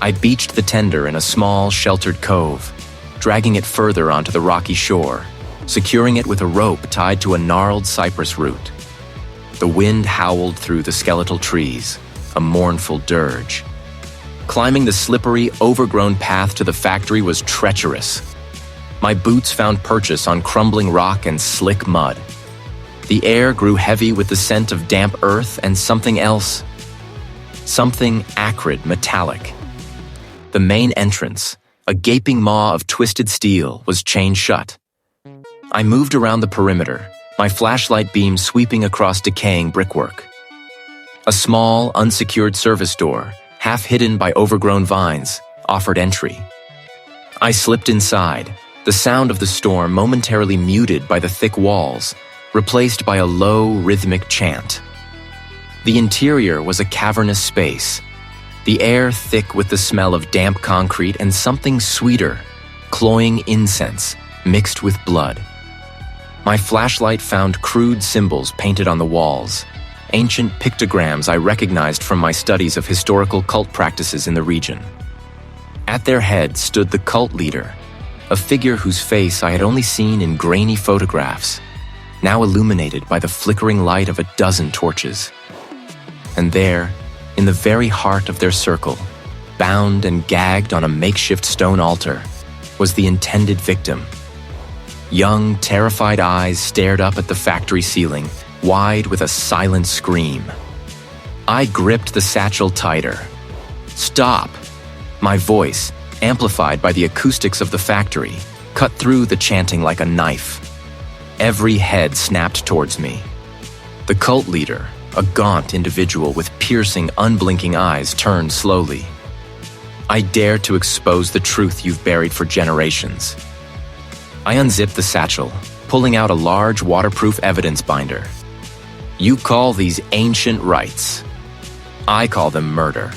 S1: I beached the tender in a small, sheltered cove, dragging it further onto the rocky shore, securing it with a rope tied to a gnarled cypress root. The wind howled through the skeletal trees, a mournful dirge. Climbing the slippery, overgrown path to the factory was treacherous. My boots found purchase on crumbling rock and slick mud. The air grew heavy with the scent of damp earth and something else. Something acrid, metallic. The main entrance, a gaping maw of twisted steel, was chained shut. I moved around the perimeter, my flashlight beam sweeping across decaying brickwork. A small, unsecured service door, half hidden by overgrown vines, offered entry. I slipped inside, the sound of the storm momentarily muted by the thick walls, replaced by a low, rhythmic chant. The interior was a cavernous space, the air thick with the smell of damp concrete and something sweeter, cloying incense mixed with blood. My flashlight found crude symbols painted on the walls, ancient pictograms I recognized from my studies of historical cult practices in the region. At their head stood the cult leader, a figure whose face I had only seen in grainy photographs, now illuminated by the flickering light of a dozen torches. And there, in the very heart of their circle, bound and gagged on a makeshift stone altar, was the intended victim. Young, terrified eyes stared up at the factory ceiling, wide with a silent scream. I gripped the satchel tighter. Stop! My voice, amplified by the acoustics of the factory, cut through the chanting like a knife. Every head snapped towards me. The cult leader, a gaunt individual with piercing, unblinking eyes, turned slowly. I dare to expose the truth you've buried for generations. I unzipped the satchel, pulling out a large waterproof evidence binder. You call these ancient rites. I call them murder.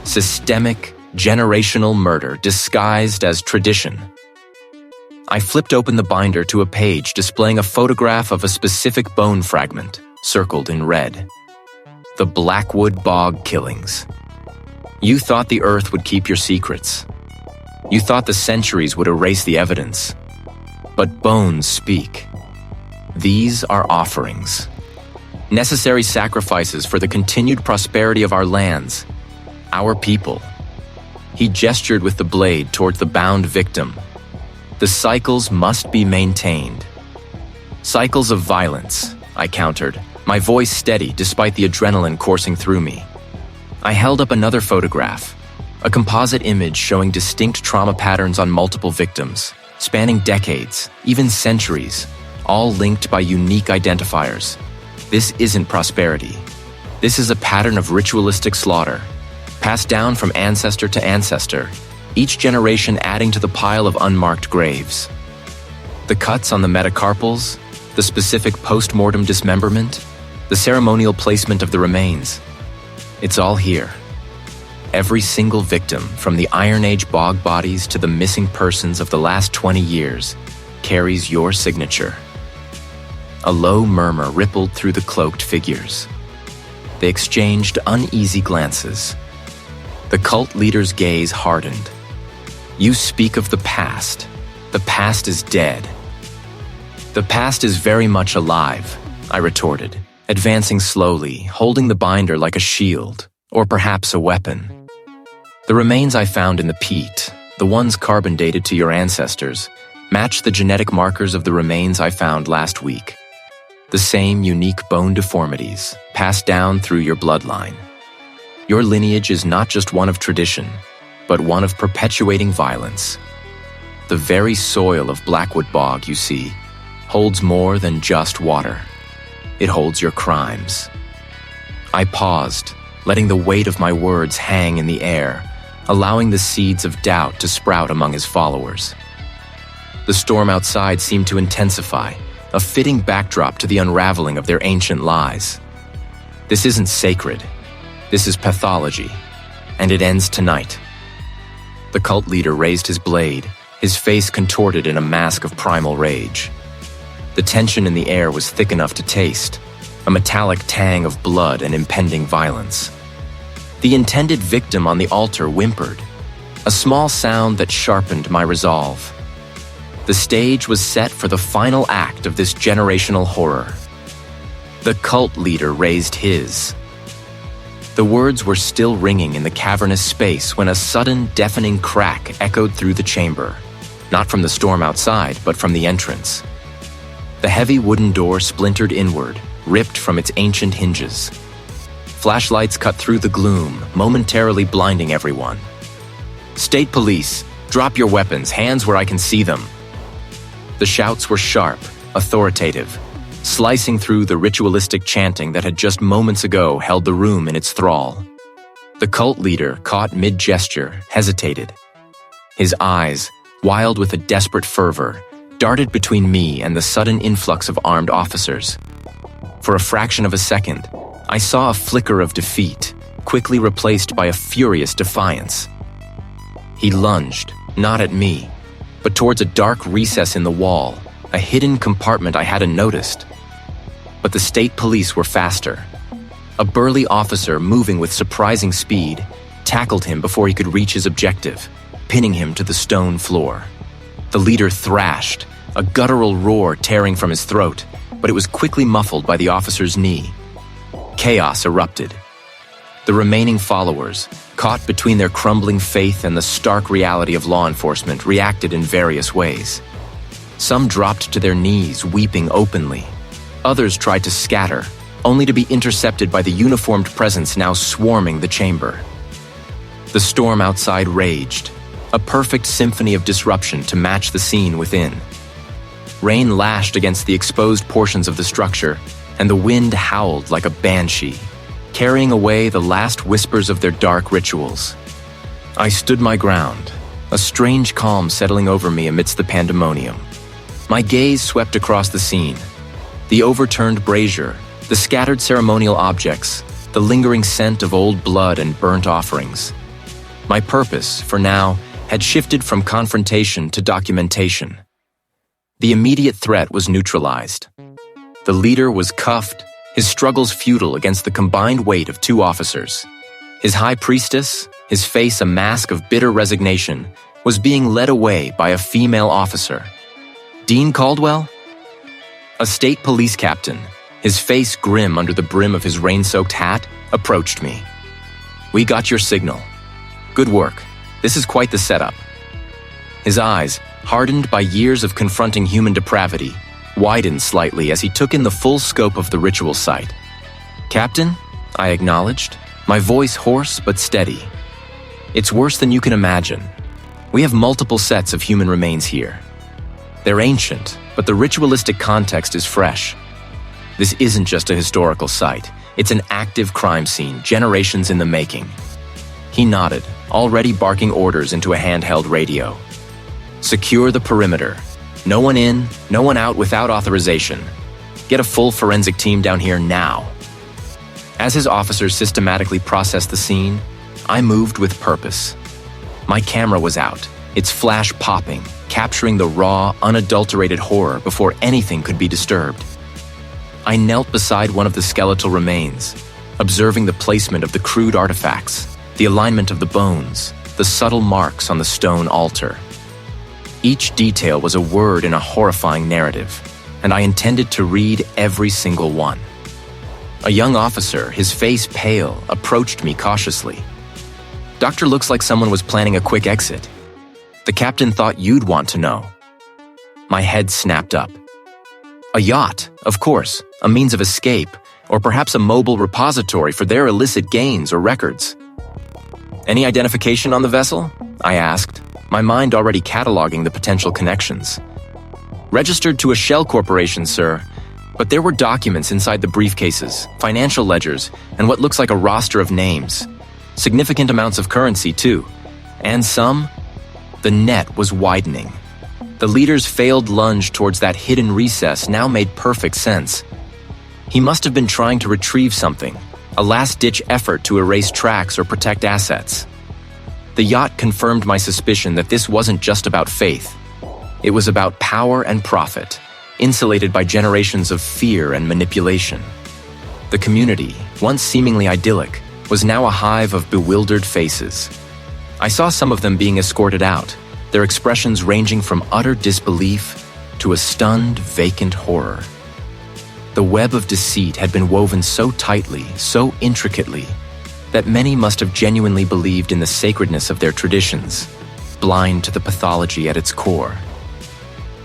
S1: Systemic, generational murder disguised as tradition. I flipped open the binder to a page displaying a photograph of a specific bone fragment, circled in red. The Blackwood Bog killings. You thought the earth would keep your secrets. You thought the centuries would erase the evidence. But bones speak. These are offerings. Necessary sacrifices for the continued prosperity of our lands, our people. He gestured with the blade towards the bound victim. The cycles must be maintained. Cycles of violence, I countered, my voice steady despite the adrenaline coursing through me. I held up another photograph, a composite image showing distinct trauma patterns on multiple victims, spanning decades, even centuries, all linked by unique identifiers. This isn't prosperity. This is a pattern of ritualistic slaughter, passed down from ancestor to ancestor, each generation adding to the pile of unmarked graves. The cuts on the metacarpals, the specific post-mortem dismemberment, the ceremonial placement of the remains. It's all here. Every single victim, from the Iron Age bog bodies to the missing persons of the last 20 years, carries your signature. A low murmur rippled through the cloaked figures. They exchanged uneasy glances. The cult leader's gaze hardened. You speak of the past. The past is dead. The past is very much alive, I retorted, advancing slowly, holding the binder like a shield, or perhaps a weapon. The remains I found in the peat, the ones carbon dated to your ancestors, match the genetic markers of the remains I found last week. The same unique bone deformities, passed down through your bloodline. Your lineage is not just one of tradition, but one of perpetuating violence. The very soil of Blackwood Bog, you see, holds more than just water. It holds your crimes. I paused, letting the weight of my words hang in the air, allowing the seeds of doubt to sprout among his followers. The The storm outside seemed to intensify, a fitting backdrop to the unraveling of their ancient lies. This isn't sacred. This is pathology, and it ends tonight. The cult leader raised his blade, his face contorted in a mask of primal rage. The tension in the air was thick enough to taste, a metallic tang of blood and impending violence. The intended victim on the altar whimpered, a small sound that sharpened my resolve. The stage was set for the final act of this generational horror. The cult leader raised his. The words were still ringing in the cavernous space when a sudden, deafening crack echoed through the chamber, not from the storm outside, but from the entrance. The heavy wooden door splintered inward, ripped from its ancient hinges. Flashlights cut through the gloom, momentarily blinding everyone. "State police, drop your weapons, hands where I can see them." The shouts were sharp, authoritative, slicing through the ritualistic chanting that had just moments ago held the room in its thrall. The cult leader, caught mid-gesture, hesitated. His eyes, wild with a desperate fervor, darted between me and the sudden influx of armed officers. For a fraction of a second, I saw a flicker of defeat, quickly replaced by a furious defiance. He lunged, not at me, but towards a dark recess in the wall, a hidden compartment I hadn't noticed. But the state police were faster. A burly officer, moving with surprising speed, tackled him before he could reach his objective, pinning him to the stone floor. The leader thrashed, a guttural roar tearing from his throat, but it was quickly muffled by the officer's knee. Chaos erupted. The remaining followers, caught between their crumbling faith and the stark reality of law enforcement, reacted in various ways. Some dropped to their knees, weeping openly. Others tried to scatter, only to be intercepted by the uniformed presence now swarming the chamber. The storm outside raged, a perfect symphony of disruption to match the scene within. Rain lashed against the exposed portions of the structure, and the wind howled like a banshee, carrying away the last whispers of their dark rituals. I stood my ground, a strange calm settling over me amidst the pandemonium. My gaze swept across the scene. The overturned brazier, the scattered ceremonial objects, the lingering scent of old blood and burnt offerings. My purpose, for now, had shifted from confrontation to documentation. The immediate threat was neutralized. The leader was cuffed, his struggles futile against the combined weight of two officers. His high priestess, his face a mask of bitter resignation, was being led away by a female officer. Dean Caldwell? A state police captain, his face grim under the brim of his rain-soaked hat, approached me. "We got your signal. Good work. This is quite the setup." His eyes, hardened by years of confronting human depravity, widened slightly as he took in the full scope of the ritual site. "Captain," I acknowledged, my voice hoarse but steady. "It's worse than you can imagine. We have multiple sets of human remains here. They're ancient, but the ritualistic context is fresh. This isn't just a historical site. It's an active crime scene, generations in the making." He nodded, already barking orders into a handheld radio. "Secure the perimeter. No one in, no one out without authorization. Get a full forensic team down here now." As his officers systematically processed the scene, I moved with purpose. My camera was out, its flash popping, capturing the raw, unadulterated horror before anything could be disturbed. I knelt beside one of the skeletal remains, observing the placement of the crude artifacts, the alignment of the bones, the subtle marks on the stone altar. Each detail was a word in a horrifying narrative, and I intended to read every single one. A young officer, his face pale, approached me cautiously. "Doctor looks like someone was planning a quick exit. The captain thought you'd want to know." My head snapped up. "A yacht, of course, a means of escape, or perhaps a mobile repository for their illicit gains or records." "Any identification on the vessel?" I asked, my mind already cataloging the potential connections. "Registered to a shell corporation, sir, but there were documents inside the briefcases, financial ledgers, and what looks like a roster of names. Significant amounts of currency, too. And some..." The net was widening. The leader's failed lunge towards that hidden recess now made perfect sense. He must have been trying to retrieve something, a last-ditch effort to erase tracks or protect assets. The yacht confirmed my suspicion that this wasn't just about faith. It was about power and profit, insulated by generations of fear and manipulation. The community, once seemingly idyllic, was now a hive of bewildered faces. I saw some of them being escorted out, their expressions ranging from utter disbelief to a stunned, vacant horror. The web of deceit had been woven so tightly, so intricately, that many must have genuinely believed in the sacredness of their traditions, blind to the pathology at its core.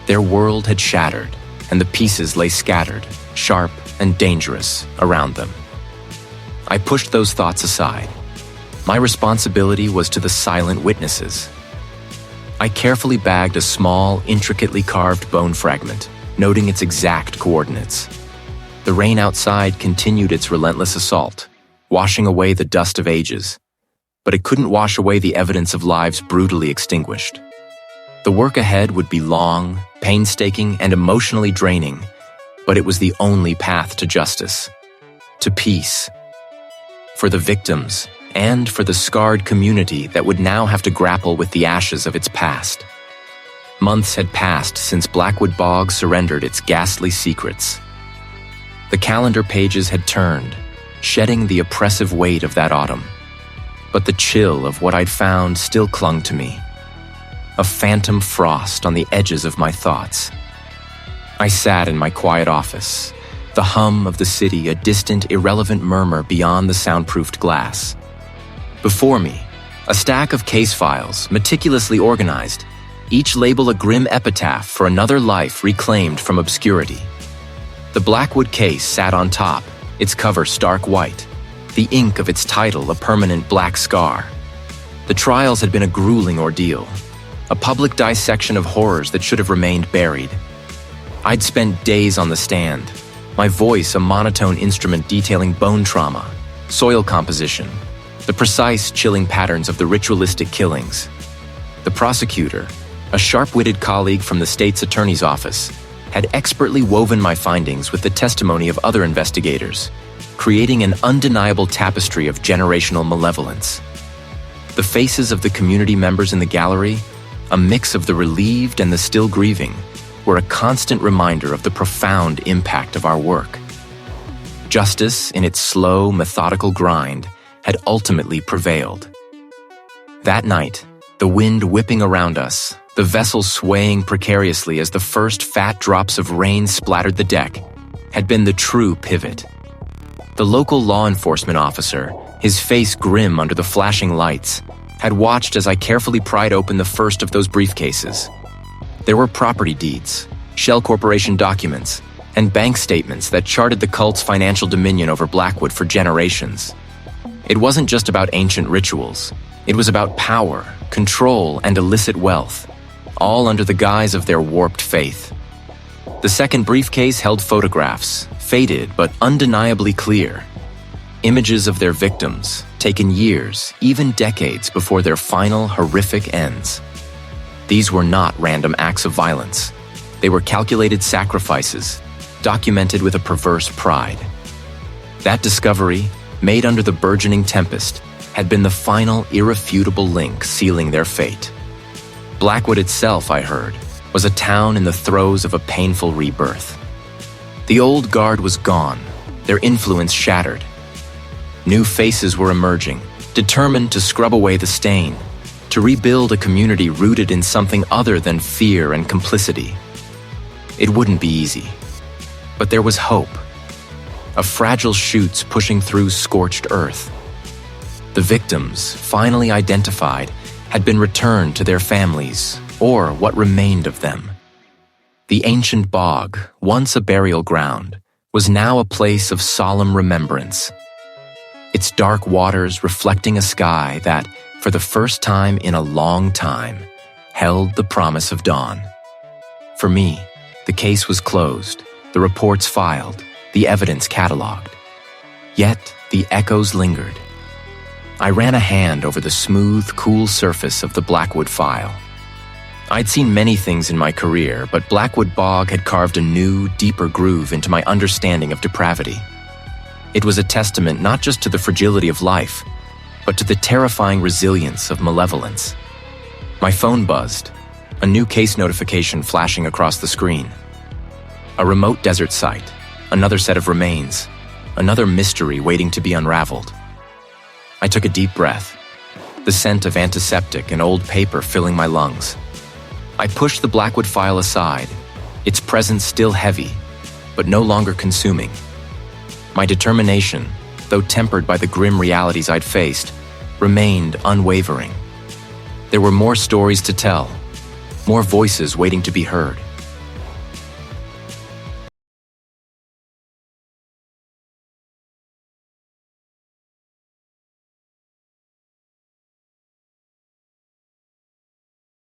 S1: Their world had shattered, and the pieces lay scattered, sharp and dangerous, around them. I pushed those thoughts aside. My responsibility was to the silent witnesses. I carefully bagged a small, intricately carved bone fragment, noting its exact coordinates. The rain outside continued its relentless assault, washing away the dust of ages, but it couldn't wash away the evidence of lives brutally extinguished. The work ahead would be long, painstaking, and emotionally draining, but it was the only path to justice, to peace. For the victims, and for the scarred community that would now have to grapple with the ashes of its past. Months had passed since Blackwood Bog surrendered its ghastly secrets. The calendar pages had turned, shedding the oppressive weight of that autumn. But the chill of what I'd found still clung to me, a phantom frost on the edges of my thoughts. I sat in my quiet office, the hum of the city a distant, irrelevant murmur beyond the soundproofed glass. Before me, a stack of case files, meticulously organized, each label a grim epitaph for another life reclaimed from obscurity. The Blackwood case sat on top, its cover stark white, the ink of its title a permanent black scar. The trials had been a grueling ordeal, a public dissection of horrors that should have remained buried. I'd spent days on the stand, my voice a monotone instrument detailing bone trauma, soil composition, the precise, chilling patterns of the ritualistic killings. The prosecutor, a sharp-witted colleague from the state's attorney's office, had expertly woven my findings with the testimony of other investigators, creating an undeniable tapestry of generational malevolence. The faces of the community members in the gallery, a mix of the relieved and the still grieving, were a constant reminder of the profound impact of our work. Justice, in its slow, methodical grind, had ultimately prevailed. That night, the wind whipping around us, the vessel swaying precariously as the first fat drops of rain splattered the deck, had been the true pivot. The local law enforcement officer, his face grim under the flashing lights, had watched as I carefully pried open the first of those briefcases. There were property deeds, Shell Corporation documents, and bank statements that charted the cult's financial dominion over Blackwood for generations. It wasn't just about ancient rituals. It was about power, control, and illicit wealth, all under the guise of their warped faith. The second briefcase held photographs, faded but undeniably clear. Images of their victims, taken years, even decades before their final horrific ends. These were not random acts of violence. They were calculated sacrifices, documented with a perverse pride. That discovery, made under the burgeoning tempest, had been the final irrefutable link sealing their fate. Blackwood itself, I heard, was a town in the throes of a painful rebirth. The old guard was gone, their influence shattered. New faces were emerging, determined to scrub away the stain, to rebuild a community rooted in something other than fear and complicity. It wouldn't be easy, but there was hope. A fragile shoots pushing through scorched earth. The victims, finally identified, had been returned to their families, or what remained of them. The ancient bog, once a burial ground, was now a place of solemn remembrance. Its dark waters reflecting a sky that, for the first time in a long time, held the promise of dawn. For me, the case was closed, the reports filed, the evidence cataloged. Yet the echoes lingered. I ran a hand over the smooth, cool surface of the Blackwood file. I'd seen many things in my career, but Blackwood Bog had carved a new, deeper groove into my understanding of depravity. It was a testament not just to the fragility of life, but to the terrifying resilience of malevolence. My phone buzzed, a new case notification flashing across the screen. A remote desert site, another set of remains, another mystery waiting to be unraveled. I took a deep breath, the scent of antiseptic and old paper filling my lungs. I pushed the Blackwood file aside, its presence still heavy, but no longer consuming. My determination, though tempered by the grim realities I'd faced, remained unwavering. There were more stories to tell, more voices waiting to be heard.